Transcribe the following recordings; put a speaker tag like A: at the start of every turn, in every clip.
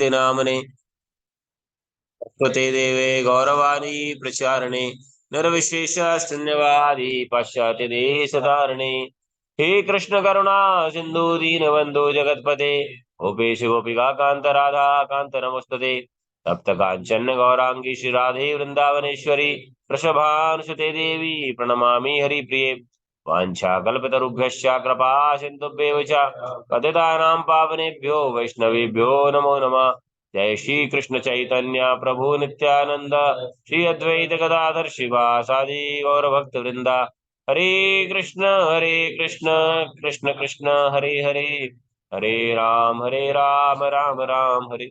A: नामने स्वते देवे गौरवाणी प्रचारणे निर्विशेष शून्यवादी पाश्चात्य देशधारणे। हे कृष्ण करुणा सिंधु दीनबंधु जगतपते गोपेश गोपिका कांत राधा कांत नमस्तते। तप्त कांचन गौरांगी श्री राधे वृंदावनेश्वरी वृषभानुसुते देवी प्रणमामि हरिप्रिये। वाञ्छाकल्पतरुभ्यश्च कृपा सिन्धुभ्येव च पतितानां पावनेभ्यो वैष्णवेभ्यो नमो नमः। जय श्री कृष्ण चैतन्य प्रभु नित्यानंद श्री अद्वैत गदाधर शिवासादि गौर भक्त वृंदा। हरे कृष्ण कृष्ण कृष्ण हरे हरे, हरे राम राम राम हरे।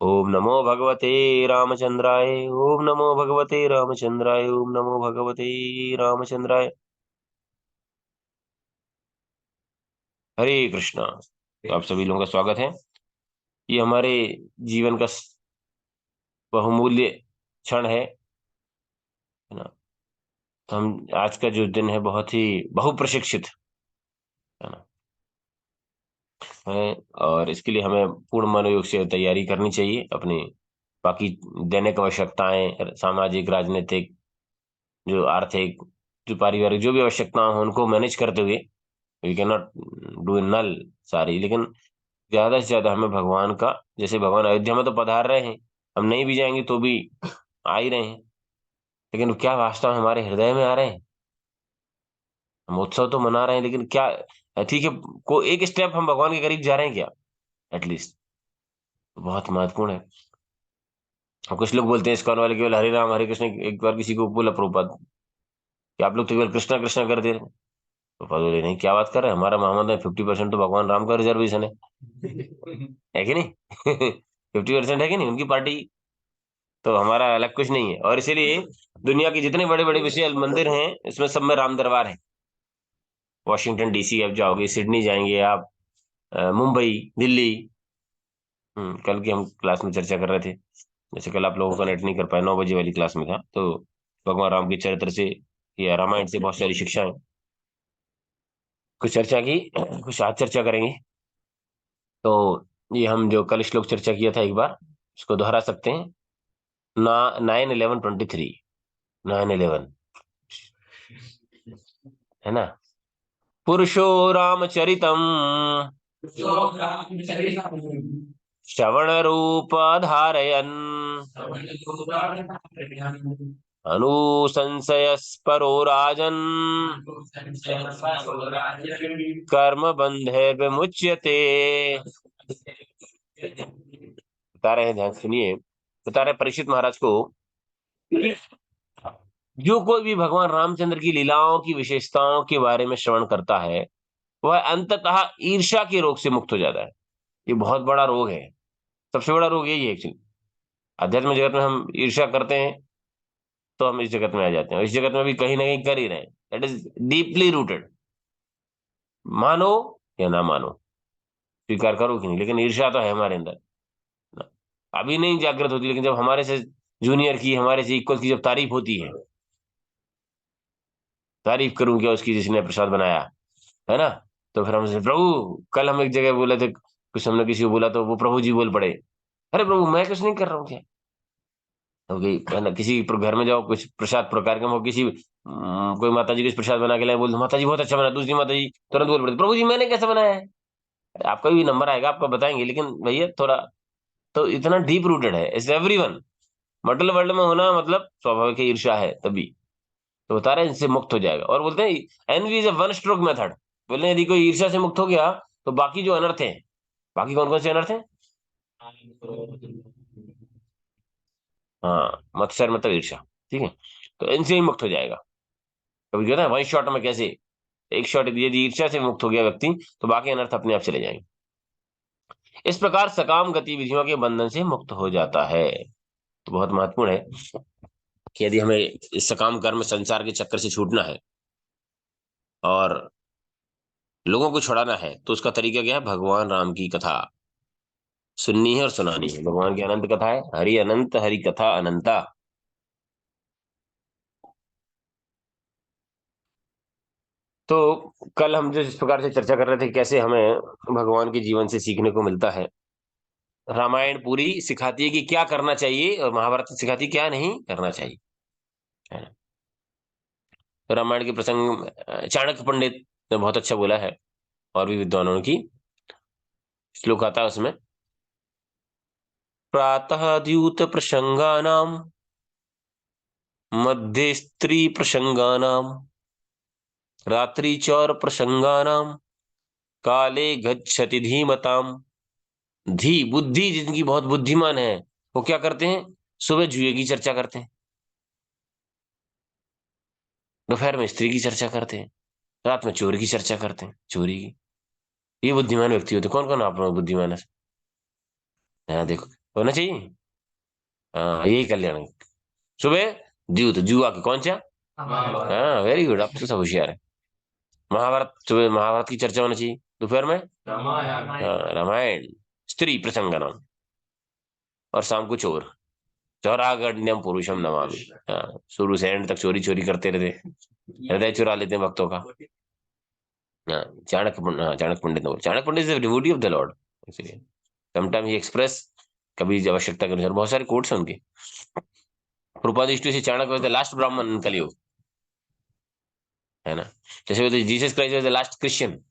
A: ओम नमो भगवते रामचंद्राय, ओम नमो भगवते रामचंद्राय, ओम नमो भगवते रामचंद्राय। हरे कृष्णा। तो आप सभी लोगों का स्वागत है। ये हमारे जीवन का बहुमूल्य क्षण है ना। तो हम आज का जो दिन है बहुत ही बहुप्रशिक्षित है ना है। और इसके लिए हमें पूर्ण मनोयोग से तैयारी करनी चाहिए। अपनी बाकी दैनिक आवश्यकताएं, सामाजिक, राजनीतिक, जो आर्थिक, जो पारिवारिक, जो भी आवश्यकताएं हो उनको मैनेज करते हुए we can not do in null सारी, लेकिन ज्यादा से ज्यादा हमें भगवान का, जैसे भगवान अयोध्या में तो पधार रहे हैं, हम नहीं भी जाएंगे तो भी आ ही रहे हैं, लेकिन क्या वास्तव में हमारे हृदय में आ रहे हैं? हम उत्सव तो मना रहे हैं, लेकिन क्या ठीक है, को एक स्टेप हम भगवान के करीब जा रहे हैं क्या? एटलीस्ट बहुत महत्वपूर्ण है। और कुछ लोग बोलते हैं इस्कॉन वाले केवल हरे राम हरे कृष्ण, एक बार किसी को बोला प्रभुपाद कि आप लोग तो केवल कृष्णा कृष्णा कर दे रहे हैं। प्रभुपाद बोले नहीं, क्या बात कर रहे हैं, हमारा मोहम्मद में 50% तो भगवान राम का रिजर्वेशन है कि नहीं? 50% है कि नहीं उनकी पार्टी? तो हमारा अलग कुछ नहीं है। और इसीलिए दुनिया के जितने बड़े बड़े विशाल मंदिर हैं इसमें सब में राम दरबार है। वॉशिंगटन डीसी आप जाओगे, सिडनी जाएंगे आप, मुंबई, दिल्ली। कल की हम क्लास में चर्चा कर रहे थे, जैसे कल आप लोगों का नेट नहीं कर पाया, 9 बजे वाली क्लास में था, तो भगवान राम के चरित्र से या रामायण से बहुत सारी शिक्षाएं कुछ चर्चा की। कुछ आज चर्चा करेंगे। तो ये हम जो कल श्लोक चर्चा किया था एक बार उसको दोहरा सकते हैं ना। 9/11/23, 9/11 है ना। पुरुषो रामचरितम श्रवण रूप धारयन् अनुसंशयस्परो राजन् कर्म बंधे विमुच्यते। बता रहे हैं, ध्यान सुनिए। बता रहे परीक्षित महाराज को, जो कोई भी भगवान रामचंद्र की लीलाओं की विशेषताओं के बारे में श्रवण करता है वह अंततः ईर्ष्या के रोग से मुक्त हो जाता है। ये बहुत बड़ा रोग है, सबसे बड़ा रोग यही है एक्चुअली। अध्यात्म जगत में हम ईर्ष्या करते हैं तो हम इस जगत में आ जाते हैं, और इस जगत में भी कहीं ना कहीं कर ही रहे हैं। दैट इज डीपली रूटेड, मानो या ना मानो, स्वीकार करो कि नहीं, लेकिन ईर्ष्या तो है हमारे अंदर ना। अभी नहीं जागृत होती, लेकिन जब हमारे से जूनियर की, हमारे से इक्वल की जब तारीफ होती है, तारीफ करूं क्या उसकी जिसने प्रसाद बनाया, है ना, तो फिर हमसे प्रभु, कल हम एक जगह बोले थे, कुछ हमने किसी को बोला तो वो प्रभु जी बोल पड़े, अरे प्रभु मैं कुछ नहीं कर रहा हूँ क्या। तो है ना, किसी घर में जाओ, कुछ प्रसाद प्रकार का हो, किसी कोई माता जी कुछ प्रसाद बना के लाए, बोल माता जी बहुत अच्छा बना, दूसरी माता जी तुरंत बोल पड़े प्रभु जी मैंने कैसे बनाया है। अरे आपका भी नंबर आएगा, आपको बताएंगे, लेकिन भैया थोड़ा तो इतना डीप रूटेड है इस एवरीवन। मटल वर्ल्ड में होना मतलब स्वाभाविक है, ईर्ष्या है तभी। तो बता रहे हैं इनसे मुक्त हो जाएगा, और बोलते हैं NV is a one stroke method. बोले यदि कोई ईर्ष्या से मुक्त हो गया तो बाकी जो अनर्थ है, बाकी कौन कौन से अनर्थ हैं? हाँ, मत्सर मतलब ईर्ष्या, ठीक है, तो इनसे ही मुक्त हो जाएगा। कभी कहता है वन शॉट में कैसे, एक शॉट यदि ईर्ष्या से मुक्त हो गया व्यक्ति तो बाकी अनर्थ अपने आप चले जाएंगे। इस प्रकार सकाम गतिविधियों के बंधन से मुक्त हो जाता है। तो बहुत महत्वपूर्ण है कि यदि हमें इस सकाम कर्म संसार के चक्कर से छूटना है और लोगों को छुड़ाना है, तो उसका तरीका क्या है? भगवान राम की कथा सुननी है और सुनानी है। भगवान की अनंत कथा है, हरि अनंत हरि कथा अनंता। तो कल हम जिस प्रकार से चर्चा कर रहे थे कैसे हमें भगवान के जीवन से सीखने को मिलता है, रामायण पूरी सिखाती है कि क्या करना चाहिए और महाभारत सिखाती है क्या नहीं करना चाहिए, है ना। तो रामायण के प्रसंग चाणक्य पंडित ने बहुत अच्छा बोला है, और भी विद्वानों की श्लोक आता है उसमें। प्रातः द्यूत प्रसंगानाम मध्ये स्त्री प्रसंगानाम रात्रि चौर प्रसंगानाम काले गच्छति धीमताम। धी बुद्धि जिनकी बहुत बुद्धिमान है, वो क्या करते हैं, सुबह जुए की चर्चा करते हैं, दोपहर में स्त्री की चर्चा करते हैं, रात में चोरी की चर्चा करते हैं, चोरी की। ये बुद्धिमान व्यक्ति होते। कौन कौन आप लोग बुद्धिमान है? हाँ देखो, होना चाहिए। हाँ यही कल्याण है। सुबह द्यूत जुआ की कौन सा, हाँ वेरी गुड, आप तो सब होशियार है। महाभारत, सुबह महाभारत की चर्चा होनी चाहिए, दोपहर में हाँ रामायण स्त्री प्रसंग नाम, और शाम को चोर, चौरागण्यम पुरुषम नमामि। हाँ शुरू से एंड तक चोरी चोरी करते रहते, हृदय चुरा लेते हैं भक्तों का। हाँ हाँ चाणक्य पंडित ने बोला, Chanakya Pandit is devotee of the lord, इसलिए समटाइम ही एक्सप्रेस, कभी आवश्यकता के अनुसार। बहुत सारे कोट्स हैं उनके। प्रभुपाद यूज्ड टू से चाणक्य वाज द लास्ट ब्राह्मण इन कलयुग, है ना। जैसे Jesus Christ was the last Christian.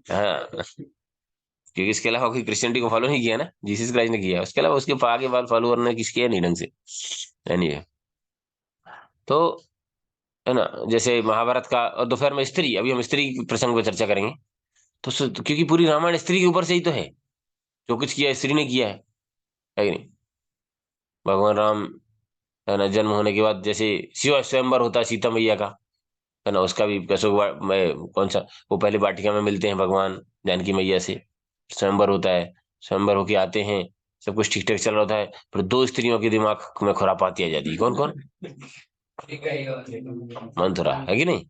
A: हाँ क्योंकि इसके अलावा कोई क्रिश्चियनिटी को फॉलो नहीं किया ना, जीसस क्राइस्ट ने किया, उसके अलावा उसके आगे बाद फॉलोअर ने किस किया नहीं ढंग से। एनीवे, तो है ना, जैसे महाभारत का, और दोपहर में स्त्री, अभी हम स्त्री प्रसंग पर चर्चा करेंगे। तो क्योंकि पूरी रामायण स्त्री के ऊपर से ही तो है, जो कुछ किया स्त्री ने किया है कि नहीं। भगवान राम, है ना, जन्म होने के बाद जैसे शिव स्वयंवर होता है सीता मैया का, है ना, उसका भी कौन सा, वो पहले वाटिका में मिलते हैं भगवान जानकी मैया से, स्वयंवर होता है, स्वयंवर होके आते हैं, सब कुछ ठीक ठाक चल रहा होता है, फिर दो स्त्रियों के दिमाग में खुरापाती आ जाती है। कौन कौन, मंथुरा है कि नहीं,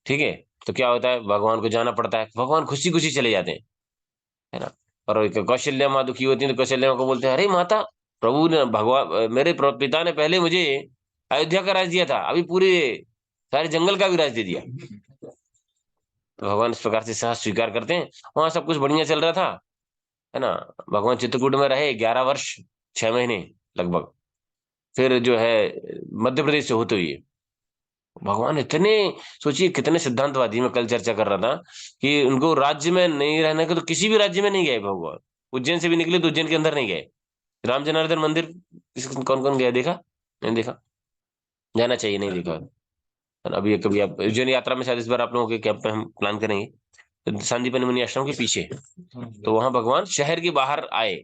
A: ठीक है। तो क्या होता है, भगवान को जाना पड़ता है, भगवान खुशी खुशी चले जाते हैं, है ना। और एक कौशल्या माँ दुखी होती है, तो कौशल्या माँ को बोलते हैं, अरे माता, प्रभु ने, भगवान मेरे पिता ने पहले मुझे अयोध्या का राज दिया था, अभी पूरे सारे जंगल का भी राज दे दिया। तो भगवान इस प्रकार से साहस स्वीकार करते हैं। वहां सब कुछ बढ़िया चल रहा था, है ना। भगवान चित्रकूट में रहे 11 वर्ष 6 महीने लगभग। फिर जो है मध्य प्रदेश से होते हुए भगवान इतने, सोचिए कितने सिद्धांतवादी, मैं कल चर्चा कर रहा था कि उनको राज्य में नहीं रहने के, तो किसी भी राज्य में नहीं गए भगवान। उज्जैन से भी निकले तो उज्जैन के अंदर नहीं गए। राम जनार्दन मंदिर कौन कौन गया, देखा नहीं देखा, जाना चाहिए, नहीं देखा। और अभी कभी आप उज्जैन यात्रा में शायद इस बार आप लोगों के कैंप में हम प्लान करेंगे, तो संदीपनि मुनि आश्रम के पीछे, तो वहां भगवान शहर के बाहर आए।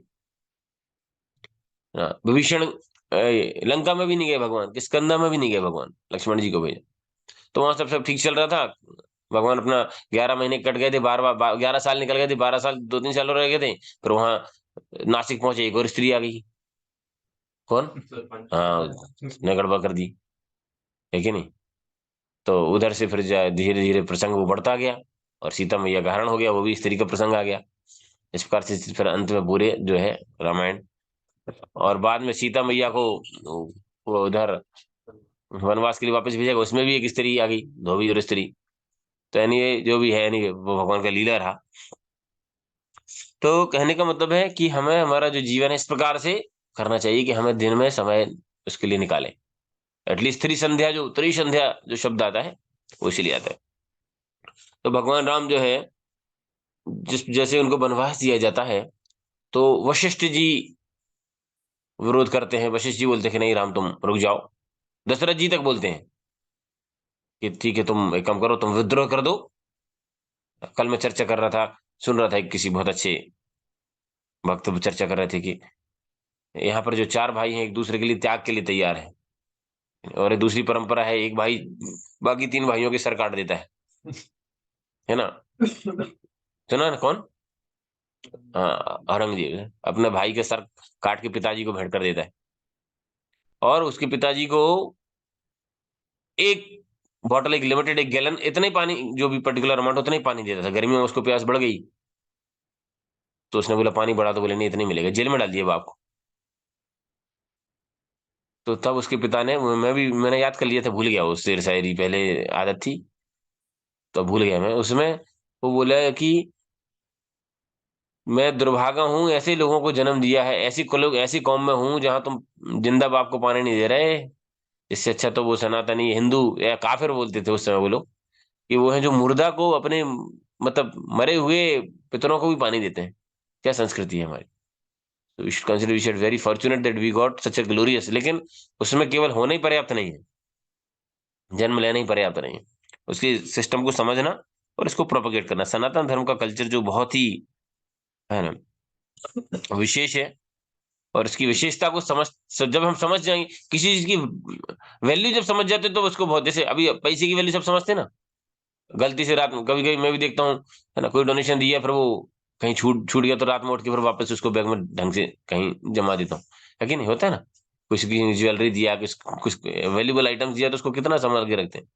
A: हाँ, विभीषण लंका में भी नहीं गए भगवान, किष्किंधा में भी नहीं गए भगवान, लक्ष्मण जी को भेजा। तो वहां सब ठीक चल रहा था। भगवान अपना 11 महीने कट गए थे, 11 साल निकल गए थे, 12 साल 2-3 साल और रह गए थे। फिर वहां नासिक पहुंचे, एक और स्त्री आ गई। कौन, हाँ उसने गड़बड़ कर दी, है कि नहीं। तो उधर से फिर धीरे धीरे प्रसंग वो बढ़ता गया, और सीता मैया का हरण हो गया, वो भी स्त्री का प्रसंग आ गया। इस प्रकार से फिर अंत में पूरे जो है रामायण, और बाद में सीता मैया को वो उधर वनवास के लिए वापस भेजा, उसमें भी एक स्त्री आ गई, धोबी और स्त्री। तो यानी जो भी है, यानी वो भगवान का लीला रहा। तो कहने का मतलब है कि हमें हमारा जो जीवन है इस प्रकार से करना चाहिए कि हमें दिन में समय उसके लिए निकालें। एटलीस्ट त्रिसंध्या, जो त्रिसंध्या जो शब्द आता है वो इसीलिए आता है। तो भगवान राम जो है, जिस जैसे उनको वनवास दिया जाता है, तो वशिष्ठ जी विरोध करते हैं। वशिष्ठ जी बोलते हैं कि नहीं राम तुम रुक जाओ। दशरथ जी तक बोलते हैं कि ठीक है, तुम एक काम करो, तुम विद्रोह कर दो। कल मैं चर्चा कर रहा था, सुन रहा था, एक किसी बहुत अच्छे भक्त चर्चा कर रहे थे कि यहाँ पर जो चार भाई हैं एक दूसरे के लिए त्याग के लिए तैयार है, और एक दूसरी परंपरा है, एक भाई बाकी तीन भाइयों के सर काट देता है ना। सुना ना, कौन, हाँ औरंगजेब अपने भाई के सर काट के पिताजी को भेंट कर देता है, और उसके पिताजी को एक बॉटल, एक लिमिटेड, एक गैलन, इतने ही पानी, जो भी पर्टिकुलर अमाउंट उतना ही पानी देता था। गर्मियों में उसको प्यास बढ़ गई, तो उसने बोला पानी बढ़ा, तो बोले नहीं इतने मिलेगा, जेल में डाल दिया बाप को। तो तब उसके पिता ने, मैंने याद कर लिया था, भूल गया, वो शेर शायरी पहले आदत थी, तो भूल गया मैं उसमें। वो बोला कि, मैं दुर्भागा हूं, ऐसे लोगों को जन्म दिया है, ऐसी कौम में हूं जहां तुम जिंदा बाप को पानी नहीं दे रहे। इससे अच्छा तो वो सनातनी हिंदू या काफिर बोलते थे उस समय वो लोग, कि वो है जो मुर्दा को अपने मतलब मरे हुए पितरों को भी पानी देते हैं। क्या संस्कृति है हमारी। तो we should consider, we should very fortunate that we got such a glorious, लेकिन उसमें केवल होना ही पर्याप्त नहीं है, जन्म लेना ही पर्याप्त नहीं है, उसके सिस्टम को समझना और इसको प्रोपोगेट करना। सनातन धर्म का कल्चर जो बहुत ही है ना विशेष है, और इसकी विशेषता को जब हम समझ जाएंगे किसी चीज की वैल्यू, जब समझ जाते हैं तो उसको बहुत, जैसे अभी पैसे की वैल्यू सब समझते हैं ना। गलती से रात में कभी कभी मैं भी देखता हूँ, है ना, कोई डोनेशन दिया फिर वो कहीं छूट छूट गया तो रात में उठ के फिर वापस उसको बैग में ढंग से कहीं जमा देता हूँ। है कि नहीं, होता है ना। कुछ की ज्वेलरी दिया, कुछ कुछ वैल्यूबल आइटम्स दिया तो उसको कितना संभाल के रखते हैं।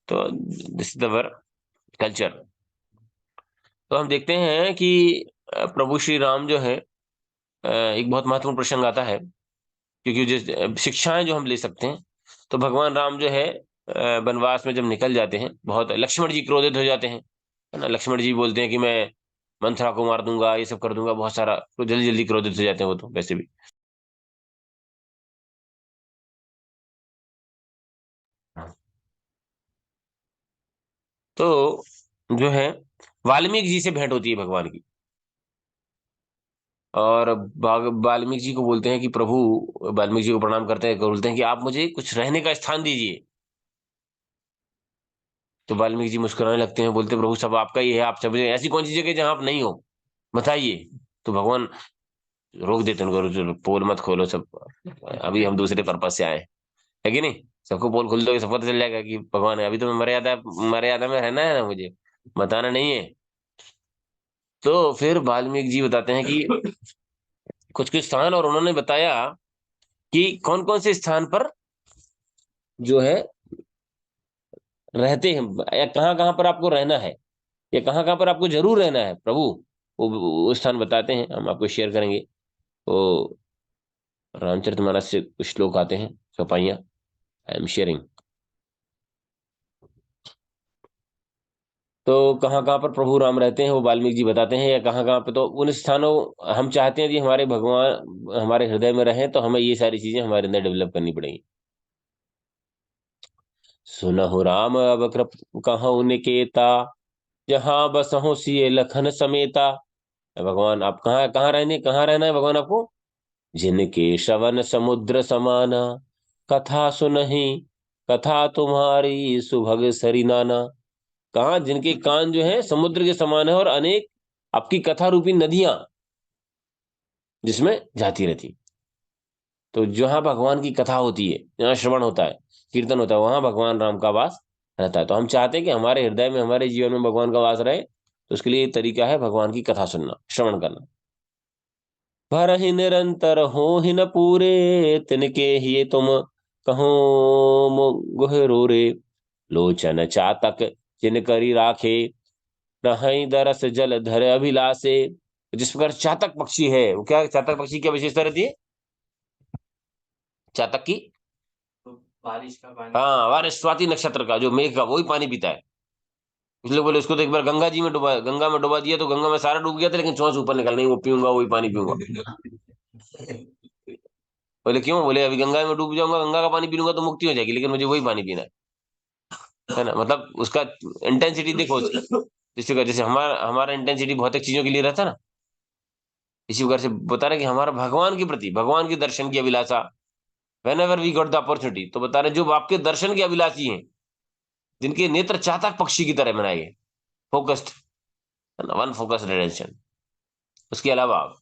A: तो दिस इज अवर कल्चर। तो हम देखते हैं कि प्रभु श्री राम जो है, एक बहुत महत्वपूर्ण प्रसंग आता है, क्योंकि जो शिक्षाएं जो हम ले सकते हैं, तो भगवान राम जो है वनवास में जब निकल जाते हैं, बहुत लक्ष्मण जी क्रोधित हो जाते हैं, है ना। लक्ष्मण जी बोलते हैं कि मैं मंथरा को मार दूंगा, ये सब कर दूंगा, बहुत सारा, तो जल्दी जल्दी क्रोधित हो जाते हैं वो तो वैसे भी। हाँ। तो जो है वाल्मीकि जी से भेंट होती है भगवान की, और वाल्मीकि जी को बोलते हैं कि प्रभु, वाल्मीकि जी को प्रणाम करते हैं, बोलते हैं कि आप मुझे कुछ रहने का स्थान दीजिए। तो वाल्मीकि जी मुस्कुराने लगते हैं, बोलते प्रभु सब आपका ही है, आप सब, ऐसी कौन सी जगह है जहां आप नहीं हो, बताइए। तो भगवान रोक देते हैं उनको, "चलो, पोल मत खोलो सब, अभी हम दूसरे पर्पज से आए हैं।" है कि नहीं। सबको पोल खोल दोगे सबको पता चल जाएगा कि भगवान है, अभी तो मैं मर्यादा में रहना है ना, मुझे बताना नहीं है। तो फिर वाल्मीकि जी बताते हैं कि कुछ कुछ स्थान, और उन्होंने बताया कि कौन कौन से स्थान पर जो है रहते हैं, या कहाँ कहाँ पर आपको रहना है, या कहाँ कहाँ पर आपको जरूर रहना है प्रभु। वो स्थान बताते हैं, हम आपको शेयर करेंगे। तो रामचरितमानस से कुछ श्लोक आते हैं, चौपाइयाँ, आई एम शेयरिंग। तो कहाँ कहाँ पर प्रभु राम रहते हैं वो वाल्मीकि जी बताते हैं, या कहाँ कहाँ पे, तो उन स्थानों, हम चाहते हैं कि हमारे भगवान हमारे हृदय में रहें, तो हमें ये सारी चीजें हमारे अंदर डेवलप करनी पड़ेगी। सुनहु राम अब कृप कहूँ निकेता, जहाँ बसहु सिय लखन समेता। भगवान आप कहाँ रहना है भगवान आपको। जिनके श्रवण समुद्र समाना, कथा सुनहि कथा तुम्हारी सुभग सरी नाना। कहा, जिनके कान जो है समुद्र के समान है, और अनेक आपकी कथा रूपी नदियां जिसमें जाती रहती। तो जहां भगवान की कथा होती है, जहाँ श्रवण होता है, कीर्तन होता है, वहां भगवान राम का वास रहता है। तो हम चाहते हैं कि हमारे हृदय में, हमारे जीवन में भगवान का वास रहे, तो उसके लिए तरीका है भगवान की कथा सुनना, श्रवण करना। भरहि निरंतर हो ही न पूरे, तिनके ही तुम कहो गुहरो रे। लोचन चातक जिन करी राखे, नहई दरस जल धर अभिलाषे। जिस प्रकार चातक पक्षी है, वो क्या, चातक पक्षी की क्या विशेषता रहती है चातक की। तो बारिश का पानी, हाँ, बारिश, स्वाति नक्षत्र का जो मेघ का, वही पानी पीता है। इसलिए बोले उसको तो एक बार गंगा में डुबा दिया तो गंगा में सारा डूब गया था, लेकिन चोंच ऊपर निकल नहीं, वो पीऊंगा, वही पानी पीऊंगा। बोले क्यों, बोले अभी गंगा में डूब जाऊंगा, गंगा का पानी पी लूंगा तो मुक्ति हो जाएगी, लेकिन मुझे वही पानी पीना है ना। मतलब उसका इंटेंसिटी देखो जिससे जैसे हमारा हमारा इंटेंसिटी भौतिक चीजों के लिए रहता है ना, इसी प्रकार से बता रहे कि हमारा भगवान के प्रति, भगवान के दर्शन की अभिलाषा, whenever we got the opportunity, तो बता रहे जो आपके दर्शन के अभिलाषी हैं, जिनके नेत्र चातक पक्षी की तरह बनाए गए, फोकस्ड, है ना, वन फोकस्ड अटेंशन। उसके अलावा आप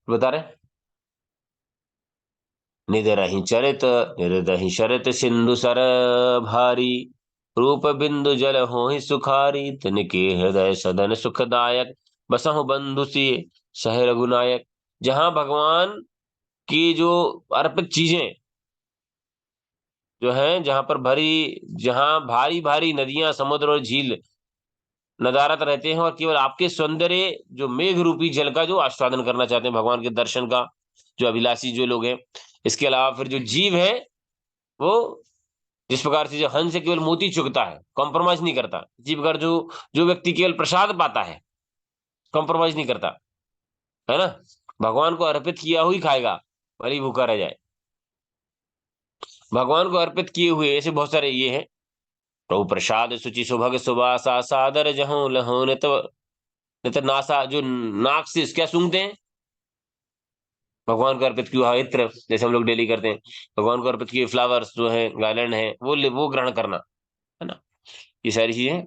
A: बता रहे निधरहि चरित, निरदहि शरत सिंधु सर भारी। रूप बिंदु जल होहि सुखारी, तिनके हृदय सदन सुखदायक। बसहु बंधु सिय सह रघुनायक। जहां भगवान की जो अर्पित चीजें जो है, जहां भारी भारी नदियां, समुद्र और झील नदारत रहते हैं, और केवल आपके सौंदर्य जो मेघ रूपी जल का जो आस्वादन करना चाहते हैं, भगवान के दर्शन का जो अभिलाषी जो लोग हैं। इसके अलावा फिर जो जीव है, वो जिस प्रकार से जो हंस से केवल मोती चुगता है, कॉम्प्रोमाइज नहीं करता, इसी प्रकार जो जो व्यक्ति केवल प्रसाद पाता है, कॉम्प्रोमाइज नहीं करता, है ना, भगवान को अर्पित किया हुआ ही खाएगा, भले ही भूखा रह जाए। भगवान को अर्पित किए हुए ऐसे बहुत सारे ये हैं। प्रभु प्रसाद शुचि सुभग सुबासा सादर जहूं लहू नित नित नासा, जो नाक से क्या सूंघते हैं, भगवान को अर्पित किया हुआ इत्र, जैसे हम लोग डेली करते हैं। भगवान को अर्पित किए फ्लावर्स जो है, गार्लैंड है, वो ग्रहण करना, है ना। ये सारी चीजें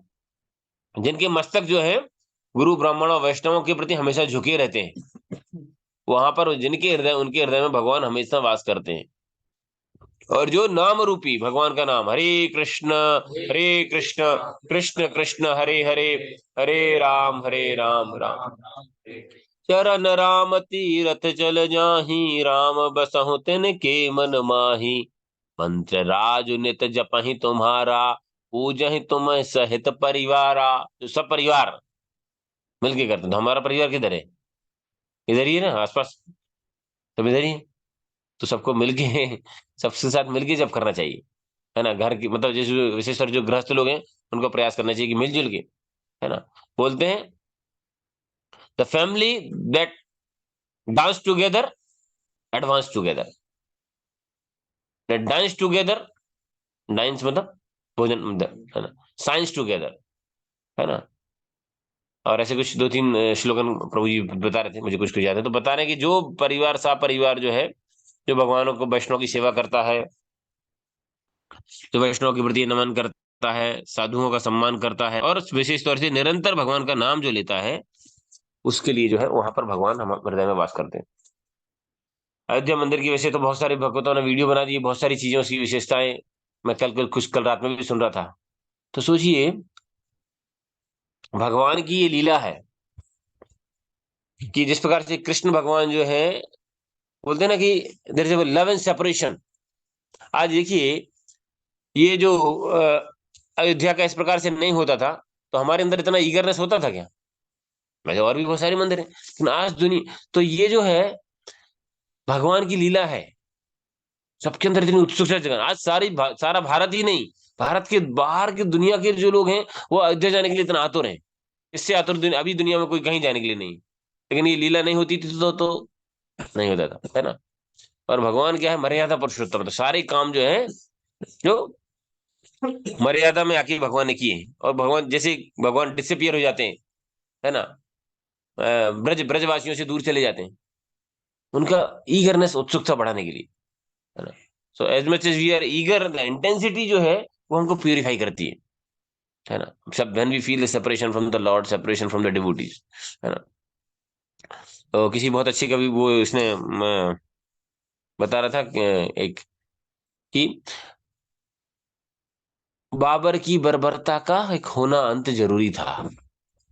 A: जिनके मस्तक जो है गुरु ब्राह्मण और वैष्णवों के प्रति हमेशा झुके रहते हैं, वहां पर जिनके हृदय, उनके हृदय में भगवान हमेशा वास करते हैं। और जो नाम रूपी भगवान का नाम, हरे कृष्ण कृष्ण कृष्ण हरे हरे, हरे राम राम चरण राम तीरथ चल जाहि, राम बसहु तिनके मन माहि। मंत्र राजु नित जपहि तुम्हारा, पूजहि तुम सहित परिवारा। तो सब परिवार मिलके करते हैं। तो हमारा परिवार किधर है? इधर ही है ना, आसपास सब इधर ही है। तो सबको मिलके सबके साथ मिलके जब करना चाहिए, है ना। घर की मतलब जैसे विशेषकर जो गृहस्थ लोग हैं, उनको प्रयास करना चाहिए कि मिलजुल के, है ना। बोलते हैं the family that dance together advance together, that dance together, dance मतलब भोजन मतलब, है ना, साइंस टुगेदर, है ना। और ऐसे कुछ दो तीन श्लोकन प्रभु जी बता रहे थे, मुझे कुछ कुछ याद है। तो बता रहे हैं कि जो परिवार सा परिवार जो है, जो भगवानों को वैष्णव की सेवा करता है, जो वैष्णव के प्रति नमन करता है, साधुओं का सम्मान करता है, और विशेष तौर से निरंतर भगवान का नाम जो लेता है, उसके लिए जो है वहां पर भगवान हम हृदय में वास करते हैं। अयोध्या मंदिर की वैसे तो बहुत सारे भक्तों ने वीडियो बना दी, बहुत सारी चीजों की विशेषताएं मैं कल रात में भी सुन रहा था। तो सोचिए, भगवान की ये लीला है कि जिस प्रकार से कृष्ण भगवान जो है, बोलते हैं ना कि there is love and separation. आज देखिए, ये जो अयोध्या का इस प्रकार से नहीं होता था, तो हमारे अंदर इतना ईगरनेस होता था क्या? वैसे और भी बहुत सारे मंदिर हैं, लेकिन आज दुनिया, तो ये जो है भगवान की लीला है। सबके अंदर इतनी उत्सुकता जगह, आज सारा भारत ही नहीं, भारत के बाहर की दुनिया के जो लोग हैं, वो अयोध्या जाने के लिए इतना आतुर हैं। इससे आतुर अभी दुनिया में कोई कहीं जाने के लिए नहीं। लेकिन ये लीला नहीं होती थी तो नहीं होता था, है ना। और भगवान क्या है, मर्यादा पुरुषोत्तम, तो सारे काम जो है, जो मर्यादा में आके भगवान ने किए हैं। और भगवान जैसे भगवान डिसअपियर हो जाते हैं, है ना, ब्रजवासियों से दूर चले जाते हैं, उनका ईगरनेस, उत्सुकता बढ़ाने के लिए, है ना। So as much as we are eager, the intensity जो है वो हमको प्यूरिफाई करती है ना। सब when we feel the separation from the lord, separation from the devotees, है ना। तो किसी बहुत अच्छी कवि वो इसने बता रहा था एक कि बाबर की बर्बरता का एक होना अंत जरूरी था।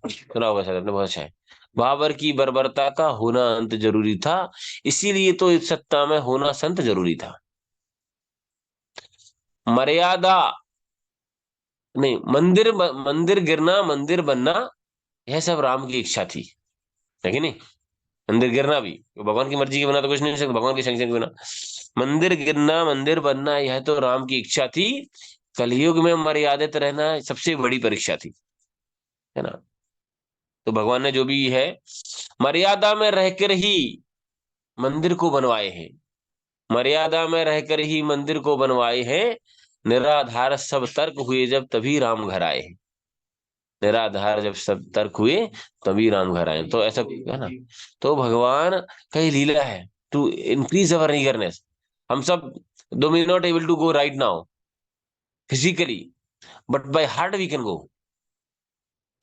A: सुना होगा शायद आपने, बहुत अच्छा है। बाबर की बर्बरता का होना अंत जरूरी था, इसीलिए तो इस सत्ता में होना संत जरूरी था। मर्यादा नहीं, मंदिर गिरना, मंदिर बनना, यह सब राम की इच्छा थी, है कि नहीं। मंदिर गिरना भी तो भगवान की मर्जी के बिना तो कुछ नहीं हो सकता, भगवान के संग के बिना। मंदिर गिरना, मंदिर बनना, यह तो राम की इच्छा थी। कलयुग में मर्यादित रहना सबसे बड़ी परीक्षा थी, है ना। तो भगवान ने जो भी है, मर्यादा में रहकर ही मंदिर को बनवाए हैं, मर्यादा में रहकर ही मंदिर को बनवाए हैं। निराधार सब तर्क हुए जब, तभी राम घर आए हैं। निराधार जब सब तर्क हुए, तभी राम घर आए, तो ऐसा है ना। तो भगवान का ये लीला है टू इंक्रीज अवर ईगरनेस। हम सब, though may not able to go right now physically, but by heart we can go,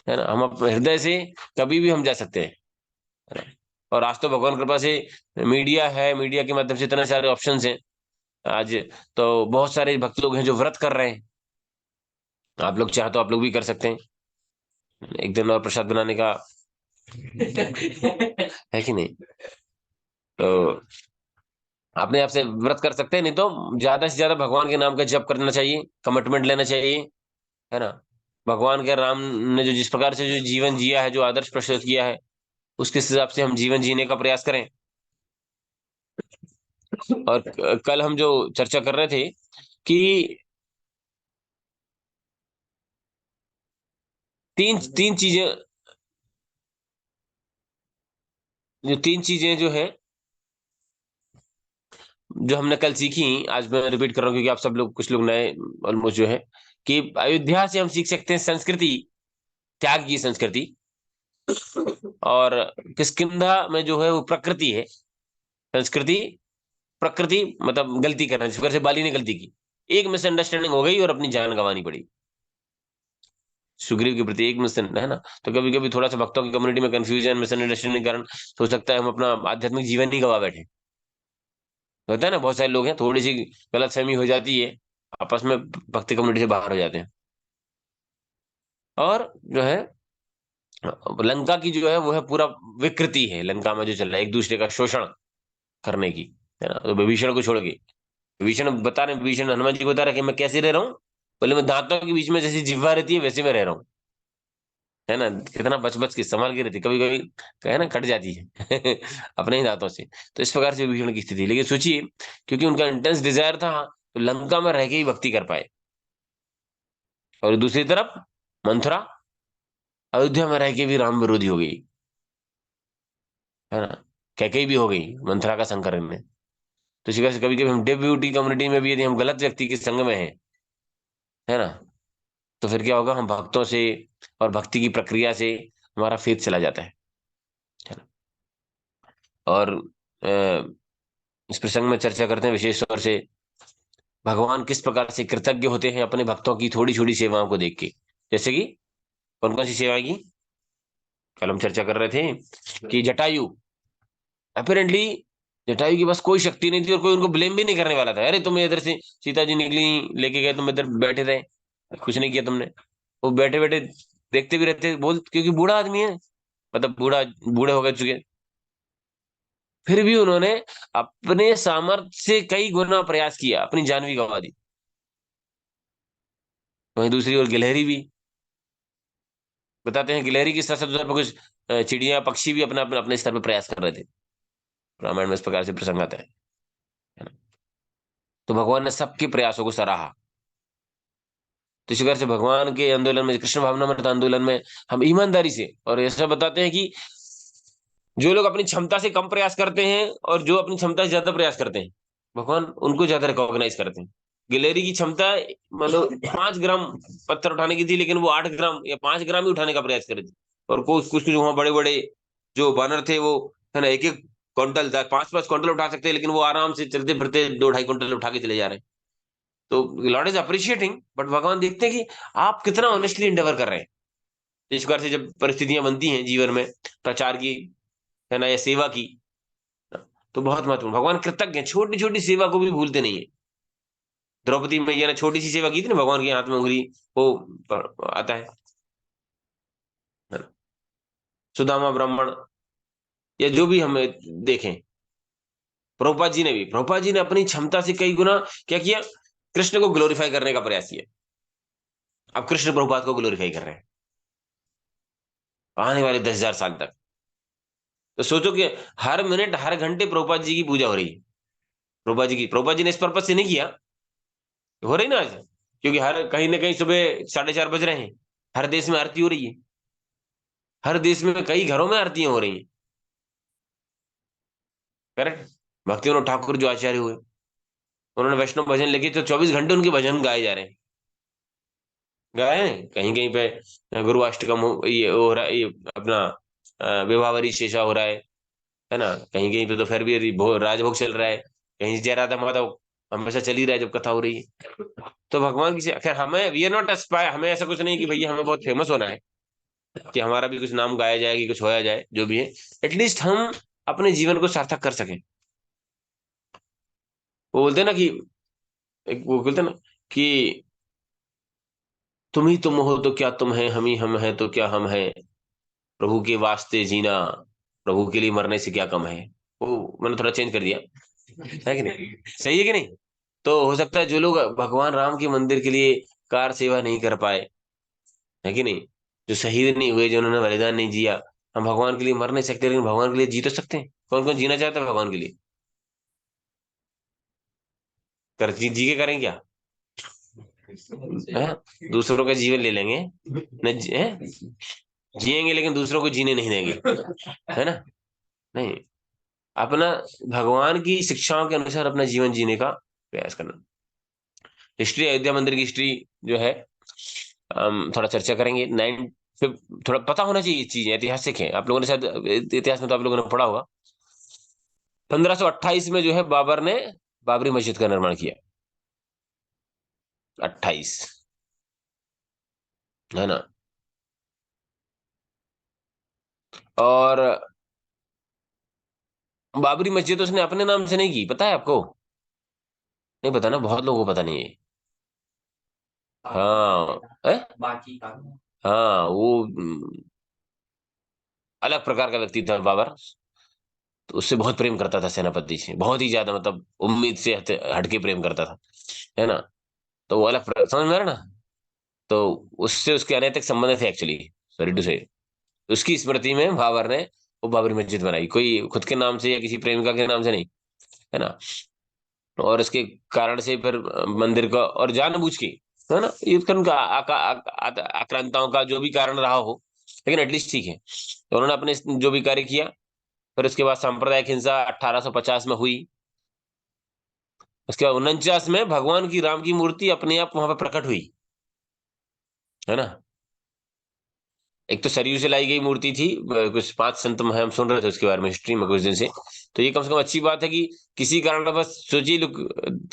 A: है ना। हम अपने हृदय से कभी भी हम जा सकते हैं, है ना। और आज तो भगवान कृपा से मीडिया है, मीडिया के माध्यम से इतने सारे ऑप्शंस हैं आज। तो बहुत सारे भक्त लोग हैं जो व्रत कर रहे हैं, आप लोग चाहे तो आप लोग भी कर सकते हैं, एक दिन और प्रसाद बनाने का है कि नहीं। तो अपने आप से व्रत कर सकते हैं, नहीं तो ज्यादा से ज्यादा भगवान के नाम का जप करना चाहिए, कमिटमेंट लेना चाहिए, है ना। भगवान के राम ने जो जिस प्रकार से जो जीवन जिया है, जो आदर्श प्रस्तुत किया है, उसके हिसाब से हम जीवन जीने का प्रयास करें। और कल हम जो चर्चा कर रहे थे कि तीन तीन चीजें, जो तीन चीजें जो है, जो हमने कल सीखी, आज मैं रिपीट कर रहा हूँ क्योंकि आप सब लोग, कुछ लोग नए ऑलमोस्ट जो है, कि अयोध्या से हम सीख सकते हैं संस्कृति, त्याग की संस्कृति। और किष्किंधा में जो है वो प्रकृति है, संस्कृति प्रकृति, मतलब गलती करना, जिस वजह से बाली ने गलती की, एक मिसअंडरस्टैंडिंग हो गई और अपनी जान गंवानी पड़ी सुग्रीव के प्रति, एक मिसअंडरस्टैंडिंग है ना। तो कभी कभी थोड़ा सा भक्तों की कम्युनिटी में कंफ्यूजन, मिसअंडरस्टैंडिंग के कारण हो सकता है हम अपना आध्यात्मिक जीवन ही गवा बैठे। होता है ना, बहुत सारे लोग हैं, थोड़ी सी गलतफहमी हो जाती है, आपस में भक्ति कम्युनिटी से बाहर हो जाते हैं। और जो है लंका की जो है वो है पूरा विकृति है, लंका में जो चल रहा है एक दूसरे का शोषण करने की, है ना। तो विभीषण को छोड़ के, विभीषण बता रहे, विभीषण हनुमान जी को बता रहे कि मैं कैसे रह रहा हूँ, बोले मैं दांतों के बीच में जैसी जिह्वा रहती है वैसे मैं रह रहा हूँ, है ना। कितना बच बच के संभाल के रहती, कभी कभी कहे ना कट जाती है अपने ही दांतों से। तो इस प्रकार से विभीषण की स्थिति, लेकिन सोचिए, क्योंकि उनका इंटेंस डिजायर था तो लंका में रह के ही भक्ति कर पाए। और दूसरी तरफ मंथरा अयोध्या में रह के भी राम विरोधी हो गई, है ना। कैकेयी भी हो गई मंथरा का संकरण में। तो इसी वजह से कभी कभी हम डेव ब्यूटी कम्युनिटी में भी यदि हम गलत व्यक्ति के संग में हैं, है ना, तो फिर क्या होगा, हम भक्तों से और भक्ति की प्रक्रिया से हमारा फेथ चला जाता है ना। और इस प्रसंग में चर्चा करते हैं विशेष तौर से भगवान किस प्रकार से कृतज्ञ होते हैं अपने भक्तों की छोटी छोटी सेवाओं को देख के। जैसे कि कौन कौन सी सेवाएं की कल हम चर्चा कर रहे थे, कि जटायु, अपेरेंटली जटायु के पास कोई शक्ति नहीं थी और कोई उनको ब्लेम भी नहीं करने वाला था, अरे तुम इधर से सीता जी निकली, लेके गए, तुम इधर बैठे रहे, कुछ नहीं किया तुमने। वो बैठे बैठे देखते भी रहते, बोल, क्योंकि बूढ़ा आदमी है, मतलब बूढ़े हो गए चुके, फिर भी उन्होंने अपने सामर्थ्य से कई गुना प्रयास किया, अपनी जान भी गंवा दी। वहीं दूसरी ओर गिलहरी भी, बताते हैं गिलहरी के साथ साथ उधर पर कुछ चिड़िया पक्षी भी अपना अपने अपने स्तर पर प्रयास कर रहे थे। रामायण में इस प्रकार से प्रसंग आता है ना। तो भगवान ने सबके प्रयासों को सराहा। तो इसी प्रकार से भगवान के आंदोलन में, कृष्ण भावनामृत आंदोलन में, हम ईमानदारी से, और ऐसा बताते हैं कि जो लोग अपनी क्षमता से कम प्रयास करते हैं और जो अपनी क्षमता से ज्यादा प्रयास करते हैं, भगवान उनको ज्यादा रिकॉग्नाइज करते हैं। गिलेरी की क्षमता मतलब 5 ग्राम पत्थर उठाने की थी, लेकिन वो 8 ग्राम या 5 ग्राम ही उठाने का प्रयास करे थे। और कुछ कुछ वहां बड़े बड़े जो बानर थे वो, है ना, एक एक क्विंटल 5-5 क्विंटल उठा सकते हैं, लेकिन वो आराम से चलते फिरते 2-2.5 क्विंटल उठा के चले जा रहे हैं। तो लॉर्ड इज अप्रिशिएटिंग, बट भगवान देखते हैं कि आप कितना ऑनेस्टली इंडेवर कर रहे हैं। इस प्रकार से जब परिस्थितियां बनती हैं जीवन में, प्रचार की, है ना, या सेवा की, तो बहुत महत्वपूर्ण, भगवान कृतज्ञ हैं, छोटी छोटी सेवा को भी भूलते नहीं है। द्रौपदी मैया ने छोटी सी सेवा की थी ना, भगवान के हाथ में उंगली वो आता है ना? सुदामा ब्राह्मण, या जो भी हमें देखें, प्रभुपाद जी ने अपनी क्षमता से कई गुना क्या किया, कृष्ण को ग्लोरीफाई करने का प्रयास किया। अब कृष्ण प्रभुपाद को ग्लोरीफाई कर रहे हैं आने वाले 10,000 साल तक। तो सोचो कि हर मिनट हर घंटे प्रभुपाद जी की पूजा हो रही है। प्रभुपाद जी ने इस पर्पज से नहीं किया, हो रही ना आज, क्योंकि हर कहीं ना कहीं सुबह 4:30 बज रहे हैं, हर देश में आरती हो रही है, हर देश में कई घरों में आरतियां हो रही हैं। करेक्ट। भक्ति विनोद ठाकुर जो आचार्य हुए, उन्होंने वैष्णव भजन लिखे, तो 24 घंटे उनके भजन गाए जा रहे हैं। गाए हैं कहीं कहीं पे गुरु अष्टकम ये हो रहा है, ये अपना विभावरी शेषा हो रहा है ना। कहीं कहीं पे तो फिर भी राजभोग चल रहा है, कहीं जय राधा माधव हमेशा चल ही रहा है जब कथा हो रही है। तो भगवान की खैर, हमें वी आर नॉट एस्पायर, हमें ऐसा कुछ नहीं कि भैया हमें बहुत फेमस होना है, कि हमारा भी कुछ नाम गाया जाए, कि कुछ होया जाए, जो भी है, एटलीस्ट हम अपने जीवन को सार्थक कर सकें। वो बोलते हैं ना कि, वो बोलते हैं ना कि तुम ही तुम हो तो क्या तुम है, हम ही हम है तो क्या हम है, प्रभु के वास्ते जीना, प्रभु के लिए मरने से क्या कम है। वो मैंने थोड़ा चेंज कर दिया, है कि नहीं, सही है कि नहीं। तो हो सकता है जो लोग भगवान राम के मंदिर के लिए कार सेवा नहीं कर पाए, है कि नहीं, जो शहीद नहीं हुए, जो उन्होंने बलिदान नहीं दिया, हम भगवान के लिए मर नहीं सकते, लेकिन भगवान के लिए जी तो सकते हैं। कौन कौन जीना चाहता है भगवान के लिए, कर जी के करें क्या, हैं? दूसरों का जीवन ले लेंगे, न हैं? जिएंगे लेकिन दूसरों को जीने नहीं देंगे, है ना। नहीं, अपना भगवान की शिक्षाओं के अनुसार अपना जीवन जीने का प्रयास करना। हिस्ट्री, अयोध्या मंदिर की हिस्ट्री जो है, हम थोड़ा चर्चा करेंगे। फिर थोड़ा पता होना चाहिए, चीजें ऐतिहासिक हैं, आप लोगों ने शायद इतिहास में तो आप लोगों ने पढ़ा होगा। 1528 में जो है बाबर ने बाबरी मस्जिद का निर्माण किया। 28, है ना। और बाबरी मस्जिद उसने अपने नाम से नहीं की, पता है आपको? नहीं पता ना, बहुत लोगों को पता नहीं है। हाँ है? हाँ, वो अलग प्रकार का व्यक्ति था बाबर। तो उससे बहुत प्रेम करता था, सेनापति से बहुत ही ज्यादा, मतलब उम्मीद से हटके प्रेम करता था, है ना। तो वो समझ में आ रहा ना। तो उससे उसके अनैतिक संबंध थे एक्चुअली, सॉरी टू से। उसकी स्मृति में बाबर ने वो बाबरी मस्जिद बनाई, कोई खुद के नाम से या किसी प्रेमिका के नाम से नहीं, है ना। और इसके कारण से फिर मंदिर का, और जानबूझ के, है ना, ये फिर उनका आक्रांताओं का जो भी कारण रहा हो, लेकिन एटलीस्ट ठीक है। तो उन्होंने अपने जो भी कार्य किया। फिर उसके बाद सांप्रदायिक हिंसा 1850 में हुई। उसके बाद 49 में भगवान की, राम की मूर्ति अपने आप वहां पर प्रकट हुई, है ना। एक तो सरयू से लाई गई मूर्ति थी, कुछ 5 संत में हम सुन रहे थे उसके बारे में हिस्ट्री में कुछ दिन से। तो ये कम से कम अच्छी बात है कि किसी कारण बस सोचिए, look,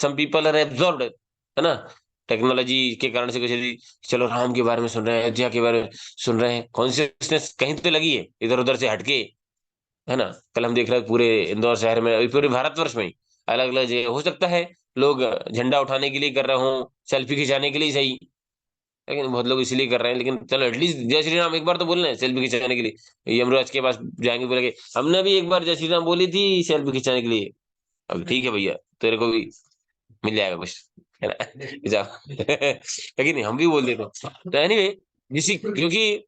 A: some people are absorbed, है ना, टेक्नोलॉजी के कारण से कुछ यदि, चलो राम के बारे में सुन रहे हैं, अयोध्या के बारे में सुन रहे हैं, कॉन्शियसनेस कहीं तो लगी है इधर उधर से हटके, है ना। कल हम देख रहे हैं पूरे इंदौर शहर में, अभी पूरे भारतवर्ष में ही अलग अलग जगह हो सकता है लोग झंडा उठाने के लिए कर रहे हो, सेल्फी खिंचाने के लिए सही, लेकिन बहुत लोग इसलिए कर रहे हैं। लेकिन चलो एटलीस्ट जय श्री राम एक बार तो बोल रहे हैं सेल्फी खिंचाने के लिए। यमराज के पास जाएंगे, बोलेंगे हमने भी एक बार जय श्री राम बोली थी सेल्फी खिंचाने के लिए। अब ठीक है भैया, तेरे को भी मिल जाएगा कुछ, है ना। जाओ। लेकिन हम भी बोल देते हैं। तो एनीवे, जिसी क्योंकि